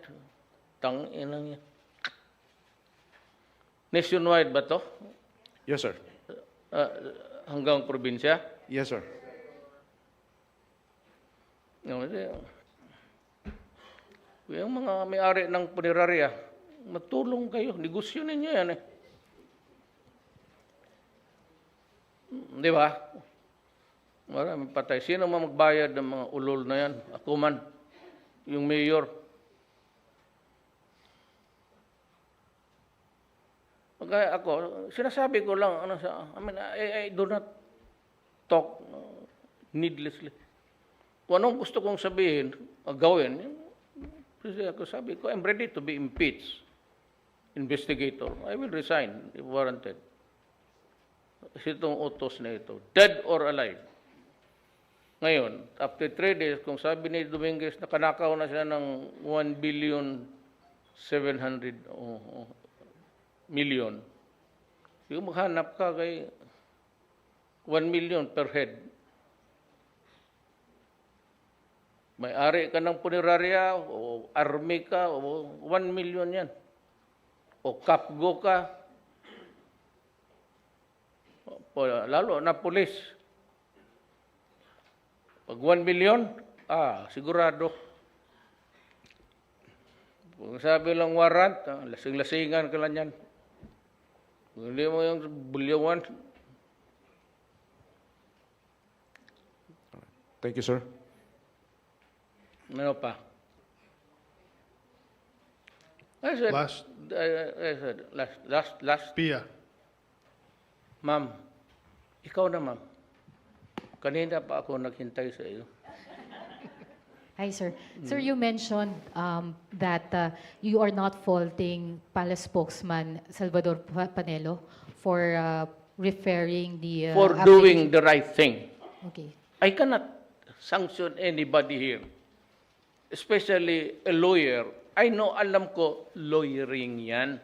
Tang-inang yan. Nationwide ba to? Yes, sir. Hanggang probinsya? Yes, sir. Yung mga may-ari ng punerarya, magtulong kayo. Negosyo ninyo yan eh. Di ba? Maraming patay. Sino man magbayad ng mga ulol na yan? Ako man. Yung mayor. Kaya ako, sinasabi ko lang, I do not talk needlessly. Kung anong gusto kong sabihin, gawin, sabi ko, I'm ready to be impeached. Investigator. I will resign if warranted. Kasi itong utos na ito, dead or alive. Ngayon, after 3 days, kung sabi ni Dominguez, nakanakaw na siya ng 1,700,000,000, yung maghanap ka kay 1 million per head. May-ari ka ng punerarya, o army ka, o 1 million yan. O kapgo ka, lalo na pulis. Pag 1 million, sigurado. Kung sabi lang warrant, lasing-lasingan ka lang yan. Kung hindi mo yung bulyawan. Thank you, sir. Ano pa? Last. Pia. Ma'am, ikaw na ma'am. Kanina pa ako naghintay sa iyo. Hi, sir. Sir, you mentioned that you are not faulting Palace spokesman Salvador Panelo for referring the... For doing the right thing. Okay. I cannot sanction anybody here, especially a lawyer. I know, alam ko, lawyering yan.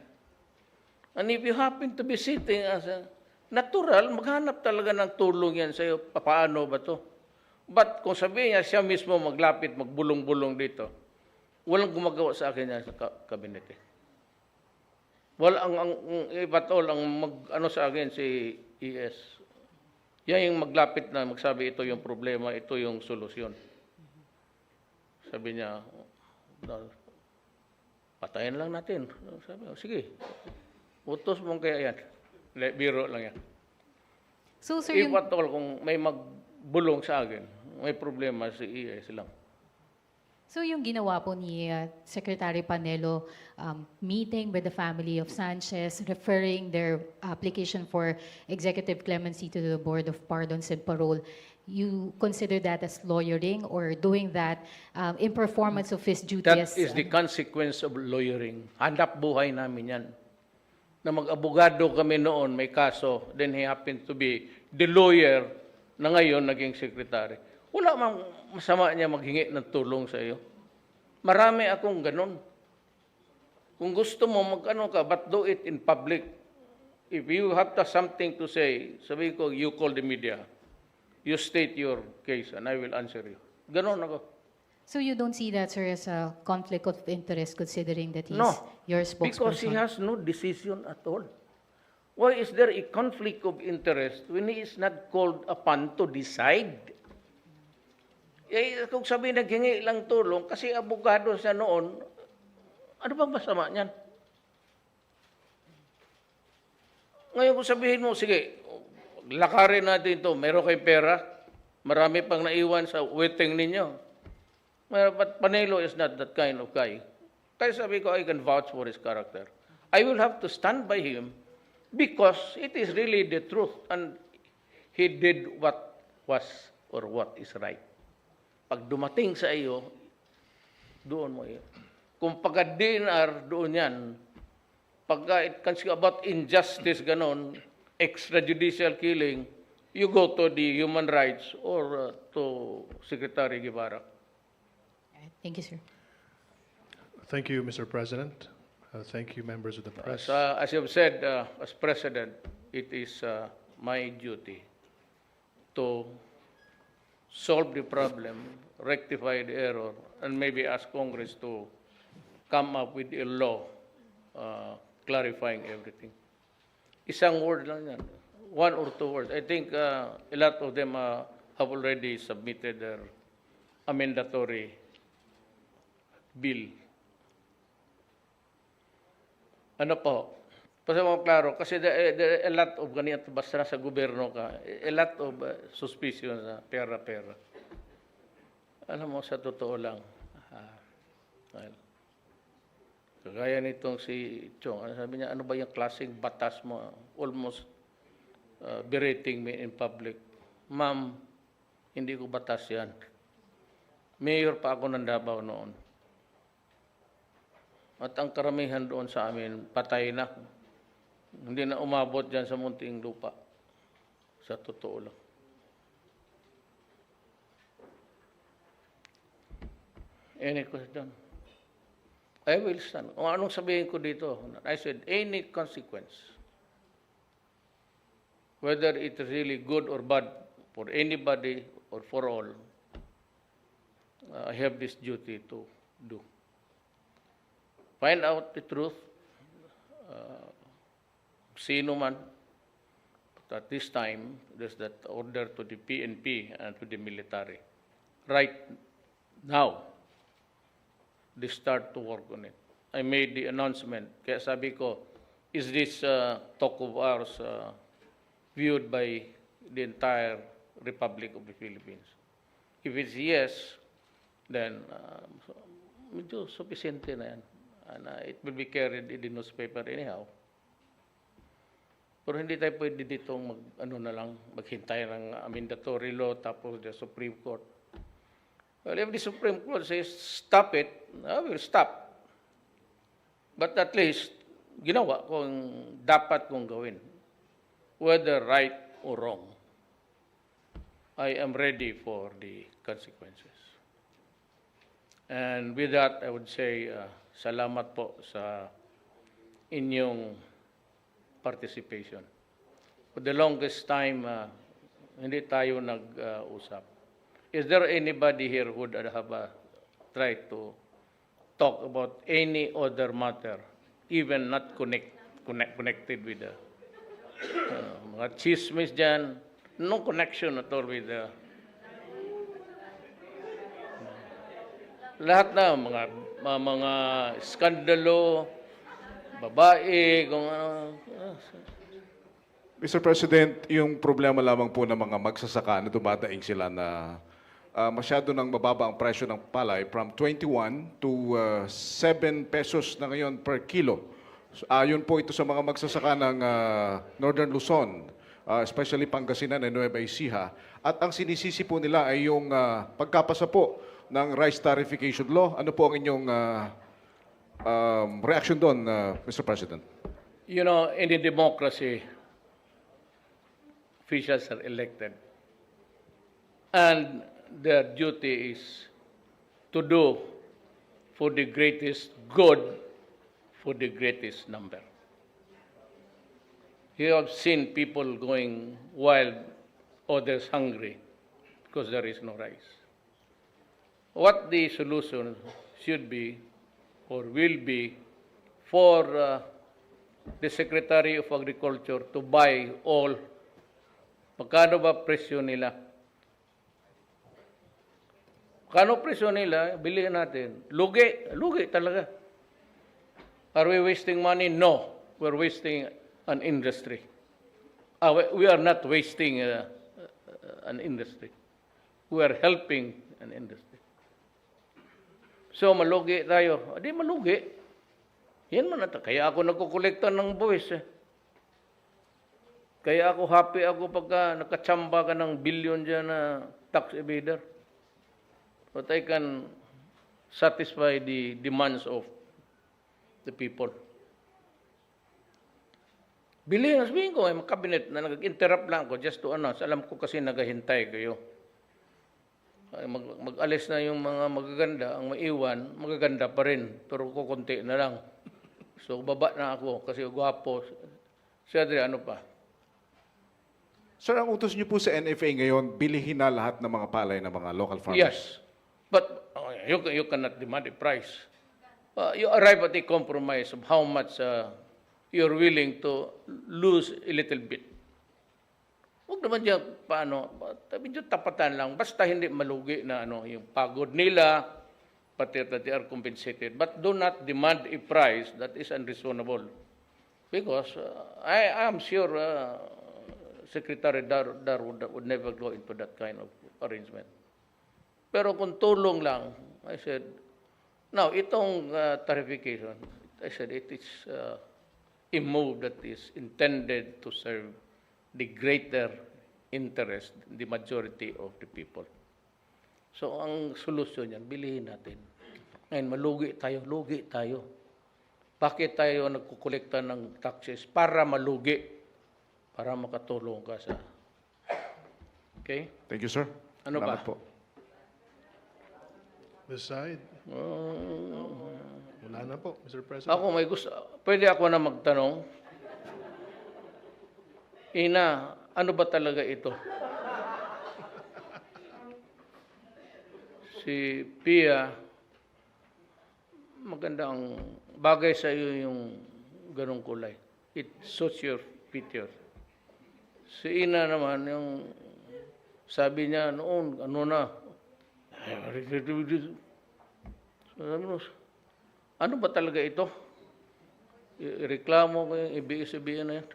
And if you happen to be sitting as a natural, maghanap talaga ng tulong yan sa'yo. Paano ba to? But kung sabihin niya, siya mismo maglapit, magbulong-bulong dito, walang gumagawa sa akin yan sa kabinete. Ang if at all, ang ano sa akin si ES, yan yung maglapit na magsabi, ito yung problema, ito yung solusyon. Sabi niya, patayin lang natin. Sabi ko, sige, utos mong kaya yan. Biro lang yan. So, sir, If yung, at all, kung may magbulong sa akin, may problema si ES lang. so yung ginawa po ni Secretary Panelo, meeting with the family of Sanchez, referring their application for executive clemency to the Board of Pardons and Parole, you consider that as lawyering or doing that in performance of his duty That as... is the consequence of lawyering. Hanap buhay namin yan. Na mag-abogado kami noon, may kaso, then he happened to be the lawyer na ngayon naging secretary. Wala mang masama niya maghingi ng tulong sa iyo. Marami akong ganun. Kung gusto mo mag-ano ka, but do it in public. If you have something to say, sabi ko, you call the media. You state your case and I will answer you. Ganon ako. So you don't see that, sir, as a conflict of interest considering that he's No, your spokesperson? because he has no decision at all. Why is there a conflict of interest when he is not called upon to decide? Eh, kung sabihin naghingi lang tulong, kasi abogado siya noon, ano bang masama niyan? Ngayon kung sabihin mo, sige, lakarin natin ito, meron kayong pera, marami pang naiwan sa waiting ninyo. But Panelo is not that kind of guy. Kaya sabi ko, I can vouch for his character. I will have to stand by him because it is really the truth and he did what was or what is right. Pag dumating sa iyo, doon mo yun. Kung pagka-DNR, doon yan. Pagka it comes about injustice, ganon, extrajudicial killing, you go to the human rights or to Secretary Guevara. Thank you, sir. Thank you, Mr. President. Thank you, members of the press. As you have said, as President, it is my duty to solve the problem, rectify the error, and maybe ask Congress to come up with a law clarifying everything. Isang word lang yan. 1 or 2 words. I think a lot of them have already submitted their amendatory bill. Ano po? Para mo klaro, kasi there a lot of ganito, basta sa gobyerno ka, a lot of suspicion na pera-pera. Alam mo, sa totoo lang, well, kagaya nitong si Chong, sabi niya, ano ba yung klaseng batas mo? Almost berating me in public. Ma'am, hindi ko batas yan. Mayor pa ako ng Davao noon. At ang karamihan doon sa amin, patay na. Hindi na umabot dyan sa munting lupa. Sa totoo lang. Any question? I will stand. Kung anong sabihin ko dito, I said, any consequence, whether it's really good or bad for anybody or for all, I have this duty to do. Find out the truth, sino man, but at this time, there's that order to the PNP and to the military. Right now, they start to work on it. I made the announcement. Kaya sabi ko, is this talk of ours viewed by the entire Republic of the Philippines? If it's yes, then medyo sufficiente na yan. And it will be carried in the newspaper anyhow. Pero hindi tayo pwede ditong maghintay ng amendatory law tapos the Supreme Court. Well, if the Supreme Court says stop it, I will stop. But at least, ginawa ko ang dapat kong gawin. Whether right or wrong, I am ready for the consequences. And with that, I would say, salamat po sa inyong participation. For the longest time, hindi tayo nag-usap. is there anybody here who would have tried to talk about any other matter, even not connected with the mga chismis dyan, no connection at all with the lahat na mga skandalo, babae, kung ano. Mr. President, yung problema lamang po ng mga magsasaka na dumadaing sila na masyado nang mababa ang presyo ng palay from 21 to 7 pesos na ngayon per kilo. So, ayon po ito sa mga magsasaka ng Northern Luzon, especially Pangasinan and Nueva Ecija. At ang sinisisi po nila ay yung pagkapasa po ng rice tariffication law. Ano po ang inyong reaction doon, Mr. President? You know, in a democracy, officials are elected. And their duty is to do for the greatest good for the greatest number. You have seen people going wild, others hungry, because there is no rice. What the solution should be or will be for the Secretary of Agriculture to buy all. Magkano ba presyo nila? Kano presyo nila, bilihan natin. Lugi, lugi talaga. Are we wasting money? No. We're wasting an industry. We are not wasting an industry. We are helping an industry. So, malugi tayo. Di malugi. Yan man natin. Kaya ako nagkukolekta ng buwis. Kaya ako happy ako pagka nakatsamba ka ng billion dyan na tax evader. But I can satisfy the demands of the people. Bilhin, sabihin ko, may cabinet na nag-interrupt lang ako just to announce. Alam ko kasi naghahintay kayo. Mag-alis na yung mga magaganda, ang maiwan, magaganda pa rin. Pero kukunti na lang. So, baba na ako kasi gwapo. Siya din, ano pa? Sir, ang utos niyo po sa NFA ngayon, bilihin na lahat ng mga palay ng mga local farmers. Yes. But you cannot demand a price. You arrive at a compromise of how much you're willing to lose a little bit. Huwag naman dyan, paano, medyo tapatan lang. Basta hindi malugi na yung pagod nila, pati that they are compensated. But do not demand a price that is unreasonable. Because I am sure Secretary Dar would never go into that kind of arrangement. Pero kung tulong lang, I said, now, itong tariffication, I said, it is a move that is intended to serve the greater interest, the majority of the people. So, ang solusyon yan, bilihin natin. Ngayon, lugi tayo. Bakit tayo nagkukolekta ng taxes? Para malugi. Para makatulong ka sa... Okay? Thank you, sir. Ano Salamat ba? po. This side. Wala na po, Mr. President. Ako may gusto. Pwede ako na magtanong. Ina, ano ba talaga ito? Si Pia, maganda ang bagay sa iyo yung ganong kulay. It suits your features. Si Ina naman, yung sabi niya noon, ano na, ano ba talaga ito? Reklamo ko yung ibig-sabihin na yan.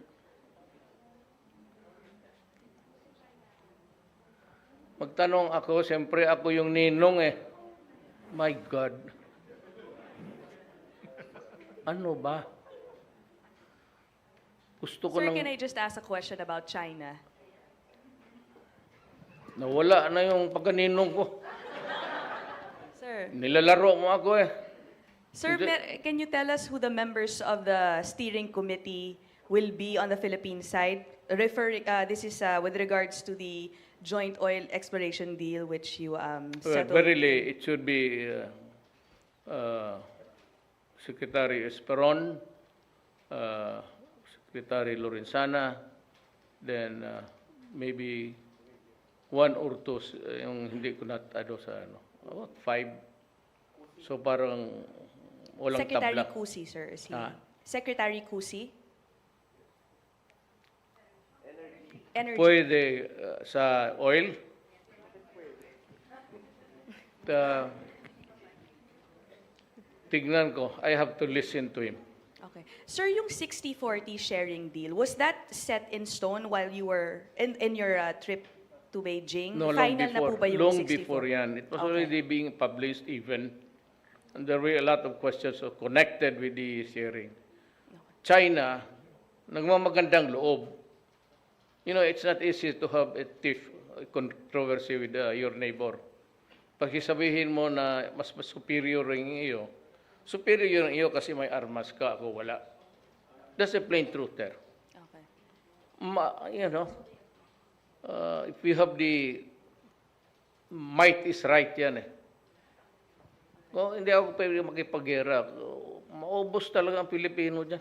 Magtanong ako, siyempre ako yung ninong eh. My God. Ano ba? Gusto ko Sir, nang... can I just ask a question about China? Nawala na yung pagkaninong ko. Sir, Nilalaro mo ako eh. Sir, can you tell us who the members of the steering committee will be on the Philippine side? This is with regards to the joint oil exploration deal which you settled. Verily, it should be Secretary Esperon, Secretary Lorenzana, then maybe one or two, yung hindi ko na sa about 5. So parang walang Secretary tabla. Cusi, sir, is he? Ah. Secretary Cusi? Energy. Pwede sa oil. Tignan ko. I have to listen to him. Okay. Sir, yung 60-40 sharing deal, was that set in stone while you were in your trip to Beijing? No, long Final na before. po ba yung Long 60-40? before yan. It was Okay. already being published even. And there were a lot of questions connected with the sharing. China, nagmamagandang loob. You know, it's not easy to have a controversy with your neighbor. Pag sabihin mo na mas superior yung iyo, superior yung iyo kasi may armas ka, ako wala. That's a plain truth there. Okay. You know, if we have the might is right yan eh. Kung hindi ako pwede makipaghirap, maubos talaga ang Pilipino dyan.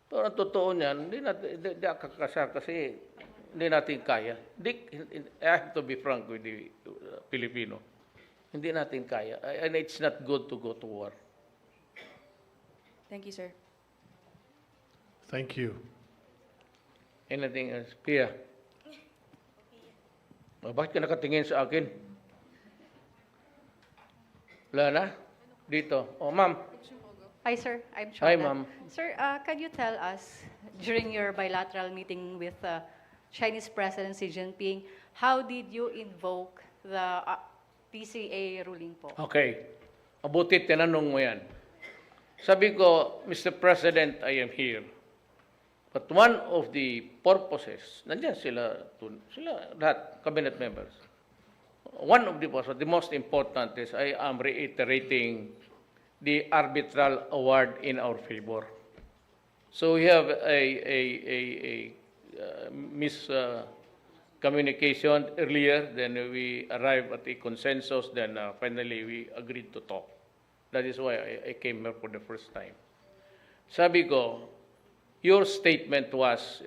Pero ang totoo niyan, hindi kakasa kasi hindi natin kaya. I have to be frank with the Filipino. Hindi natin kaya. And it's not good to go to war. Thank you, sir. Thank you. Anything else? Pia? Bakit ka nakatingin sa akin? Wala na? Dito. Oh, ma'am. Hi, sir. I'm Hi, Chona. ma'am. Sir, can you tell us, during your bilateral meeting with Chinese President Xi Jinping, how did you invoke the PCA ruling po? Okay. Mabuti tinanong mo yan. Sabi ko, Mr. President, I am here. But one of the purposes, nandiyan sila lahat, cabinet members. One of the purposes, the most important is I am reiterating the arbitral award in our favor. So we have a miscommunication earlier, then we arrived at a consensus, then finally we agreed to talk. That is why I came here for the first time. Sabi ko, your statement was,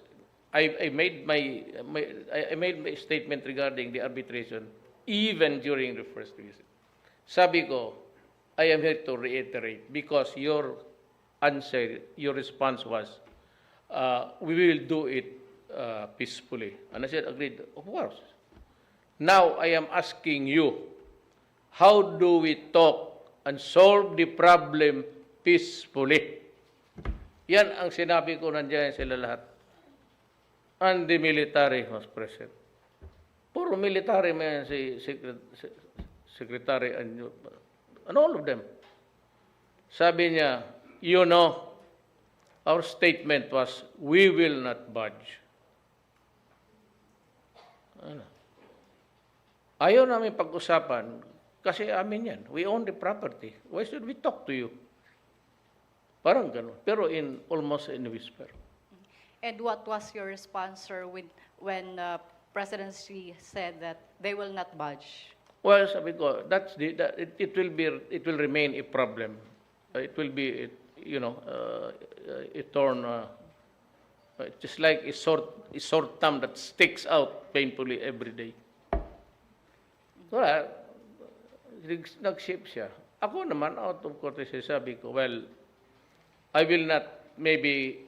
I made my statement regarding the arbitration even during the first visit. Sabi ko, I am here to reiterate because your answer, your response was, we will do it peacefully. And I said, agreed, of course. Now I am asking you, how do we talk and solve the problem peacefully? Yan ang sinabi ko, nandiyan sila lahat. And the military was present. Puro military man si Secretary and all of them. Sabi niya, you know, our statement was, we will not budge. Ano? Ayaw namin pag-usapan kasi amin yan. We own the property. Why should we talk to you? Parang gano'n. Pero almost in a whisper. And what was your response, sir, when President Xi said that they will not budge? Well, sabi ko, it will remain a problem. It will be, a thorn. Just like a short thumb that sticks out painfully every day. Wala, nag-ship siya. Ako naman, out of courtesy, sabi ko, well, I will not maybe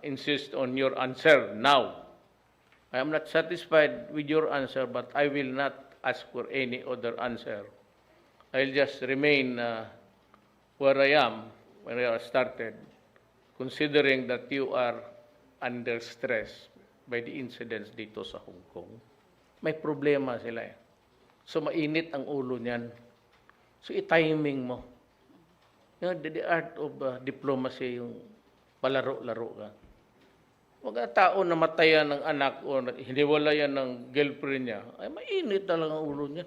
insist on your answer now. I am not satisfied with your answer, but I will not ask for any other answer. I'll just remain where I am, where I started, considering that you are under stress by the incidents dito sa Hong Kong. May problema sila eh. So mainit ang ulo niyan. So i-timing mo. The art of diplomacy, yung palaro-laro ka. Mga tao na matayan ng anak o hiniwalayan ng girlfriend niya, ay mainit talaga ang ulo niya.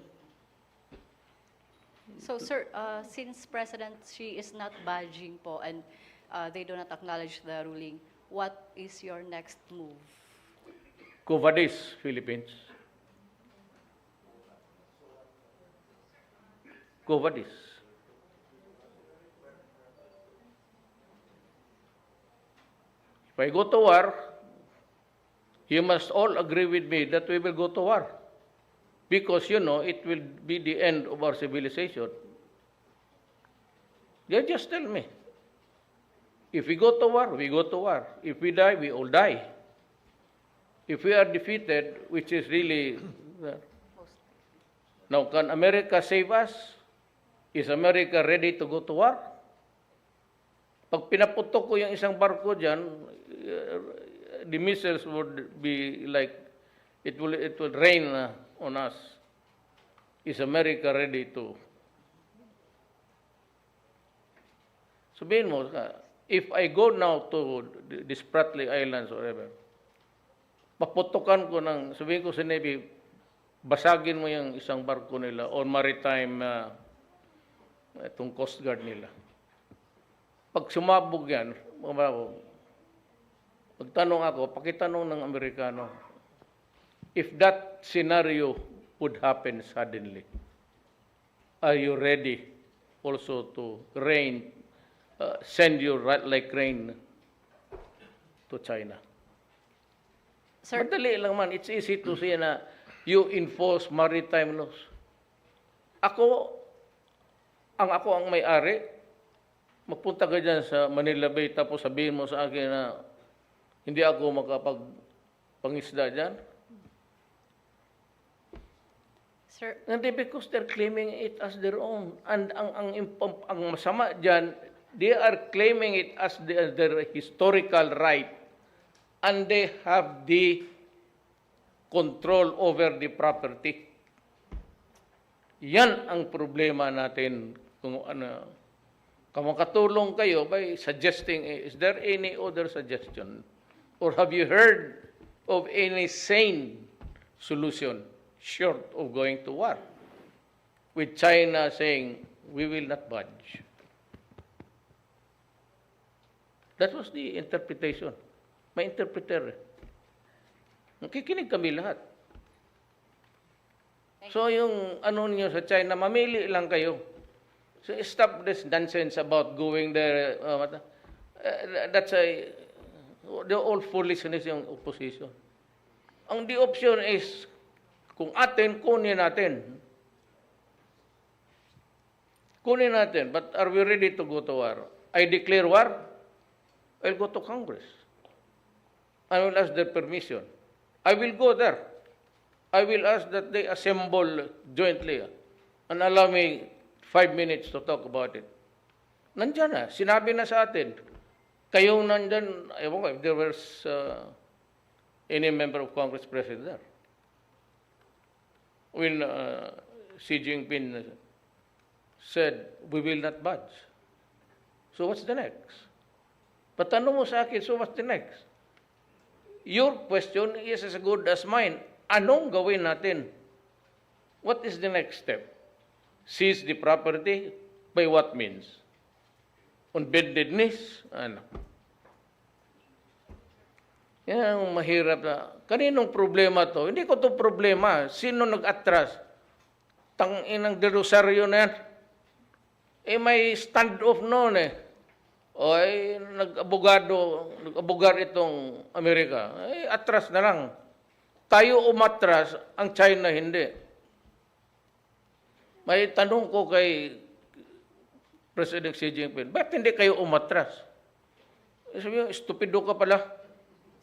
So, sir, since President Xi is not budging po and they do not acknowledge the ruling, what is your next move? Covadis, Philippines. Covadis. If I go to war, you must all agree with me that we will go to war. Because, you know, it will be the end of our civilization. You just tell me. If we go to war, we go to war. If we die, we all die. If we are defeated, which is really... Now, can America save us? Is America ready to go to war? Pag pinaputok ko yung isang barko dyan, the missiles would be like, it will rain on us. Is America ready to? Sabihin mo, if I go now to the Spratly Islands or whatever, paputukan ko ng, sabihin ko sa Navy, basagin mo yung isang barko nila or maritime, itong Coast Guard nila. Pag sumabog yan, pagtanong ako, pakitanong ng Amerikano, if that scenario would happen suddenly, are you ready also to send you like rain to China? Sir, Madali lang man. It's easy to say na you enforce maritime laws. Ako ang may-ari, magpunta ka dyan sa Manila Bay tapos sabihin mo sa akin na hindi ako makapagpangisda dyan. sir, Hindi, because they're claiming it as their own. And ang masama dyan, they are claiming it as their historical right. And they have the control over the property. Yan ang problema natin. Kung makatulong kayo by suggesting, is there any other suggestion? Or have you heard of any sane solution short of going to war? With China saying, we will not budge. That was the interpretation. May interpreter. Nakikinig kami lahat. So yung ano niyo sa China, mamili lang kayo. So stop this nonsense about going there. That's the all foolishness yung opposition. Ang the option is, kung atin, kunin natin. Kunin natin. But are we ready to go to war? I declare war, I'll go to Congress. I will ask their permission. I will go there. I will ask that they assemble jointly and allow me 5 minutes to talk about it. Nandyan na. Sinabi na sa atin. Kayong nandyan, ewan ko if there was any member of Congress present there. When Xi Jinping said, we will not budge. So what's the next? Patanong mo sa akin, so what's the next? Your question is as good as mine. Anong gawin natin? What is the next step? Seize the property? By what means? On bended knees? Ano? Yan ang mahirap na. Kaninong problema to? Hindi ko to problema. Sino nag-atras? Tanginang de Rosario na yan. May stand-off noon eh. O ay nag-abogar itong Amerika. Atras na lang. Tayo umatras, ang China hindi. May tanong ko kay President Xi Jinping, ba't hindi kayo umatras? Sabi niyo, estupido ka pala.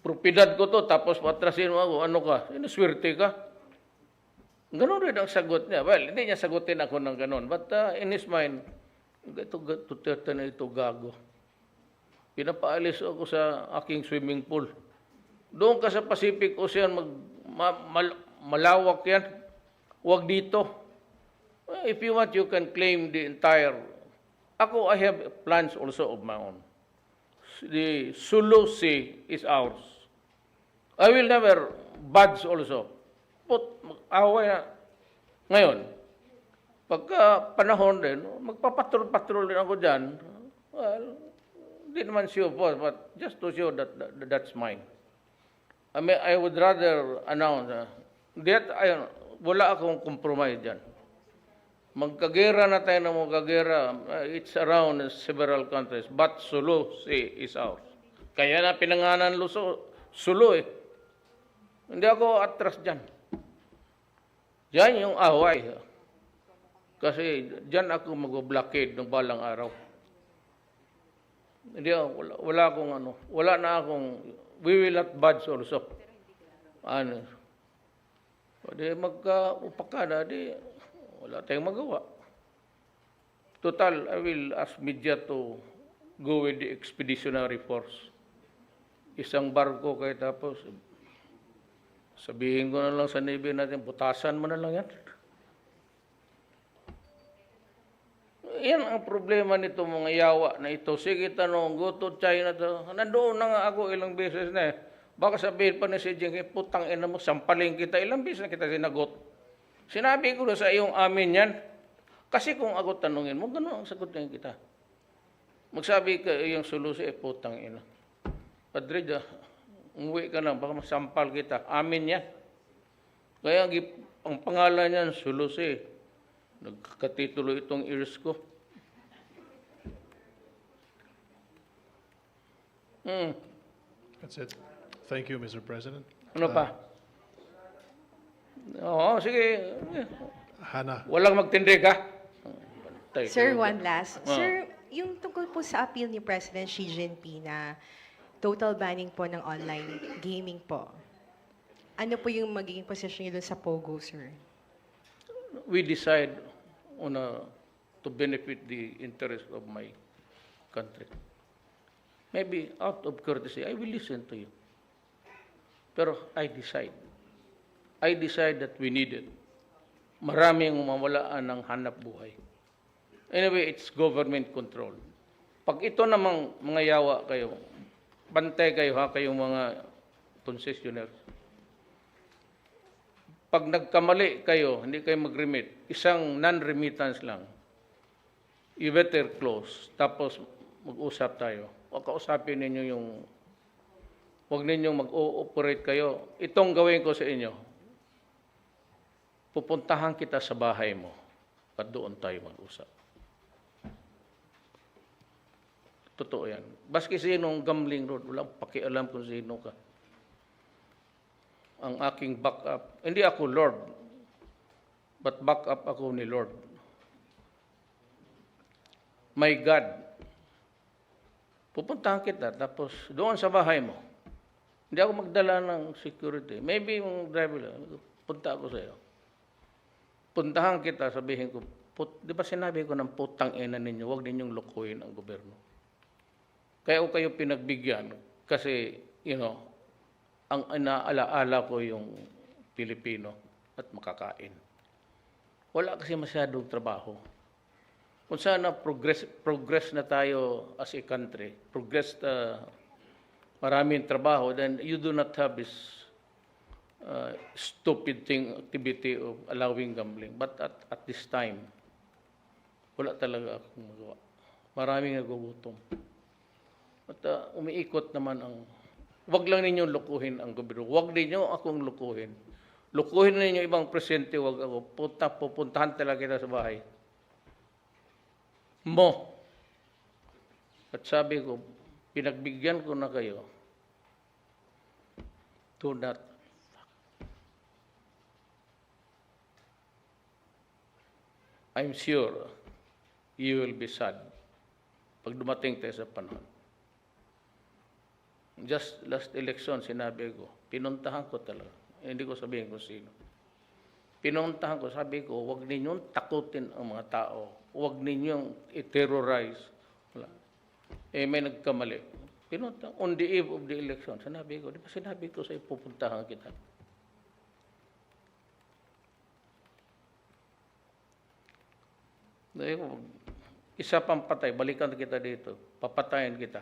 Propiedad ko to, tapos patrasin mo ako. Ano ka? Sinuswerte ka? Ganon rin ang sagot niya. Well, hindi niya sagutin ako ng ganon. But in his mind, ito Duterte na ito gago. Pinapaalis ako sa aking swimming pool. Doon ka sa Pacific Ocean, malawak yan. Huwag dito. If you want, you can claim the entire... Ako, I have plans also of my own. The Sulu Sea is ours. I will never budge also. Away na. Ngayon, pagka panahon din, magpapatrol-patrol din ako dyan. Well, hindi naman sure po, but just to show that that's mine. I mean, I would rather announce that wala akong compromise dyan. Magkagera na tayo na magkagera. It's around several countries, but Sulu Sea is ours. Kaya na pinanganan Sulu eh. Hindi ako atras dyan. Yan yung away. Kasi dyan ako mag-blockade ng balang araw. Hindi, wala akong ano, wala na akong, we will not budge also. Ano, di magka-upakada, di wala tayong magawa. Total, I will ask media to go with the expeditionary force. Isang barko kayo tapos, sabihin ko na lang sa Navy natin, butasan mo na lang yan. Yan ang problema nito mga yawa na ito. Sige, tanong, go to China to. Nandoon na nga ako ilang beses na eh. Baka sabihin pa na si Jeng, putang ina mo, sampaling kita. Ilang beses na kita sinagot. Sinabi ko na sa iyong amin yan. Kasi kung ako tanungin mo, gano'n ang sagot na kita. Magsabi ka yung solusi, putang ina. Padre, umuwi ka na, baka masampal kita. Amin yan. Kaya ang pangalan niyan, solusi. Nagkatitulo itong ears ko. That's it. Thank you, Mr. President. Ano pa? Oo, sige. Hannah. Walang magtindig, ha? Sir, one last. Sir, yung tungkol po sa appeal ni President Xi Jinping na total banning po ng online gaming po, ano po yung magiging position niyo dun sa Pogo, sir? We decide on to benefit the interest of my country. Maybe out of courtesy, I will listen to you. Pero I decide. I decide that we need it. Maraming mawalaan ng hanap buhay. Anyway, it's government control. Pag ito namang mga yawa kayo, bantay kayo ha, kayong mga concessionaires. Pag nagkamali kayo, hindi kayo mag-remit, isang non-remittance lang, you better close. Tapos mag-usap tayo. O kausapin ninyo yung, huwag ninyong mag-ooperate kayo. Itong gawin ko sa inyo, pupuntahan kita sa bahay mo at doon tayo mag-usap. Totoo yan. Baski sinong gambling road, walang pakialam kung sino ka. Ang aking backup, hindi ako Lord, but backup ako ni Lord. My God, pupuntahan kita, tapos doon sa bahay mo. Hindi ako magdala ng security. Maybe yung driver lang, punta ako sa iyo. Puntahan kita, sabihin ko, di ba sinabi ko ng putang ina ninyo, huwag ninyong lokohin ang gobyerno. Kaya ako kayo pinagbigyan kasi, you know, ang inaalaala ko yung Pilipino at makakain. Wala kasi masyadong trabaho. Kung sana progress na tayo as a country, progress maraming trabaho, then you do not have this stupid activity of allowing gambling. But at this time, wala talaga akong magawa. Maraming nagugutom. At umiikot naman ang, wag lang ninyong lukuhin ang gobyerno. Wag ninyo akong lukuhin. Lukuhin ninyo ibang presidente, wag ako. Pupuntahan talaga kita sa bahay mo. At sabi ko, pinagbigyan ko na kayo. Do not. I'm sure you will be sad pag dumating tayo sa panahon. Just last election, sinabi ko, pinuntahan ko talaga. Hindi ko sabihin kung sino. Pinuntahan ko, sabi ko, huwag ninyong takutin ang mga tao. Huwag ninyong i-terrorize. Wala. May nagkamali. Pinuntahan, on the eve of the election, sinabi ko, di ba sinabi ko sa pupuntahan kita? Isa pang patay, balikan kita dito, papatayin kita.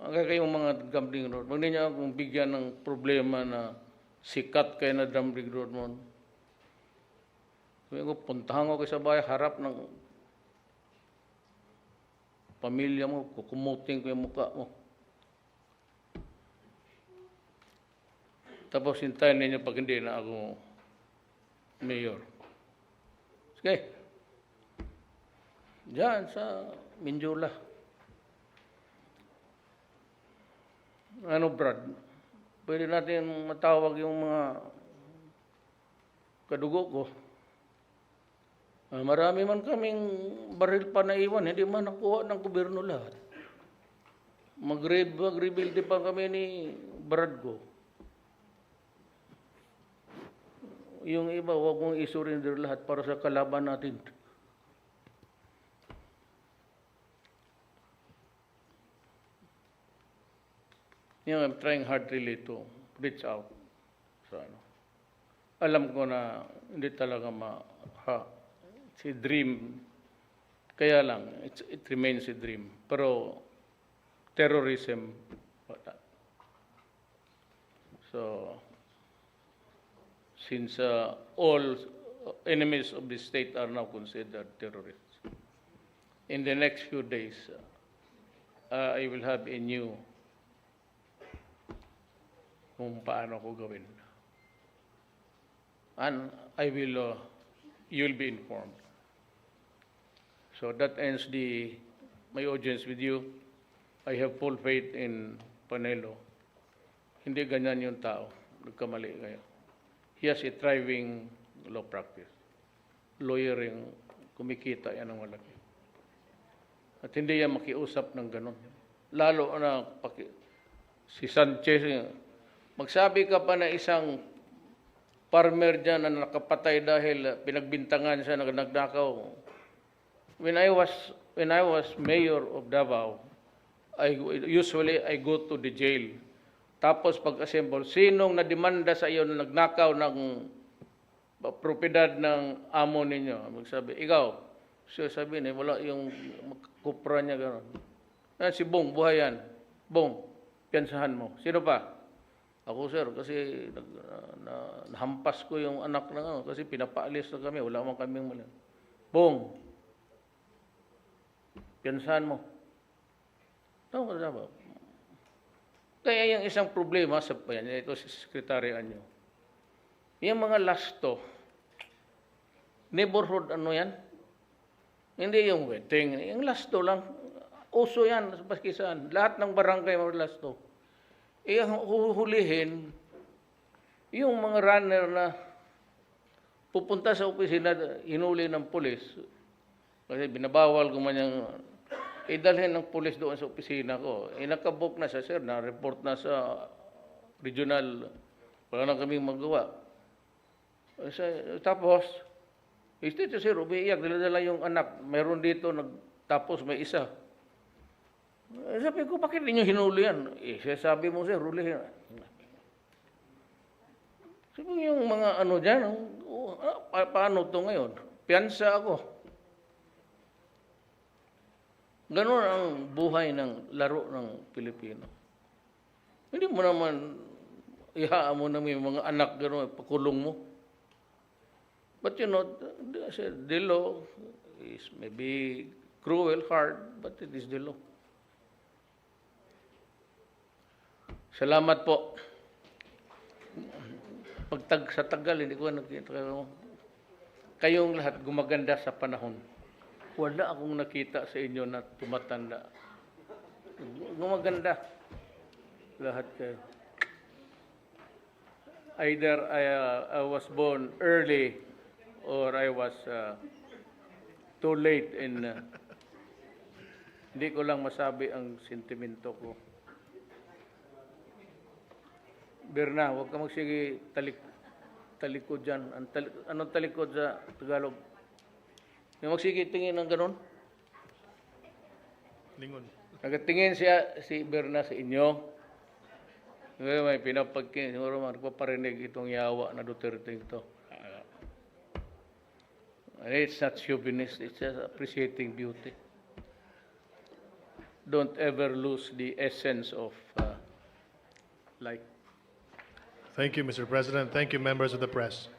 Kayong mga gambling road, huwag ninyo akong bigyan ng problema na sikat kayo na gambling road mo. Sabi ko, puntahan ko kayo sa bahay, harap ng pamilya mo, kukumuting ko yung mukha mo. Tapos hintayin ninyo pag hindi na ako mayor. Sige. Diyan sa Mindula. Ano, Brad? Pwede natin matawag yung mga kadugo ko. Marami man kaming baril pa na iwan, hindi man nakuha ng gobyerno lahat. Mag-rebuild pa kami ni Brad ko. Yung iba, huwag mong isurrender lahat para sa kalaban natin. I'm trying hard really to reach out. So, alam ko na hindi talaga si dream. Kaya lang, it remains a dream. Pero terrorism, wala. So, since all enemies of the state are now considered terrorists, in the next few days, I will have a new kung paano ko gawin. And you'll be informed. So that ends my audience with you. I have full faith in Panelo. Hindi ganyan yung tao. Nagkamali kayo. He has a thriving law practice. Lawyering, kumikita yan ang malaki. At hindi yan makiusap ng ganon. Lalo na si Sanchez, magsabi ka pa na isang farmer dyan na nakapatay dahil pinagbintangan siya na nagnakaw. When I was mayor of Davao, usually I go to the jail. Tapos pag-assemble, sinong nademanda sa iyo na nagnakaw ng propiedad ng amo ninyo? Magsabi, ikaw. Siya sabi niya, wala yung kupra niya gano'n. Si Bong, buhay yan. Bong, piyansahan mo. Sino pa? Ako, sir, kasi nahampas ko yung anak na kasi pinapaalis na kami. Wala man kaming mali. Bong, piyansahan mo. Tama ka ba? Kaya yung isang problema sa ito si Secretary Anyo. Yung mga lasto, neighborhood ano yan? Hindi yung wedding. Yung lasto lang. Uso yan sa Paskisan. Lahat ng barangay may lasto. Ang huhulihin, yung mga runner na pupunta sa opisina, hinuli ng pulis. Kasi binabawal ko man yung dalhin ng pulis doon sa opisina ko. Nakabook na siya, sir, na-report na sa regional. Wala na kaming magawa. Tapos, state sir, umiiyak, dala-dala yung anak. Mayroon dito, tapos may isa. Sabi ko, bakit ninyo hinuli yan? Sabi mo, sir, hulihin. Sabi yung mga ano dyan, paano ito ngayon? Piyansa ako. Ganon ang buhay ng laro ng Pilipino. Hindi mo naman ihaan mo na may mga anak ganon, pakulong mo. But you know, the law is maybe cruel, hard, but it is the law. Salamat po. Sa tagal, hindi ko nakita kayo. Kayong lahat gumaganda sa panahon. Wala akong nakita sa inyo na tumatanda. Gumaganda. Lahat kayo. Either I was born early or I was too late in... hindi ko lang masabi ang sentimento ko. Berna, huwag ka magsige talikod dyan. Anong talikod sa Tagalog? Yung magsige tingin ng ganun? Lingon. Nagatingin si Berna sa inyo. May pinapagkin. Siguro magpaparinig itong yawa na Duterte ito. It's not chauvinist. It's just appreciating beauty. Don't ever lose the essence of life. Thank you, Mr. President. Thank you, members of the press.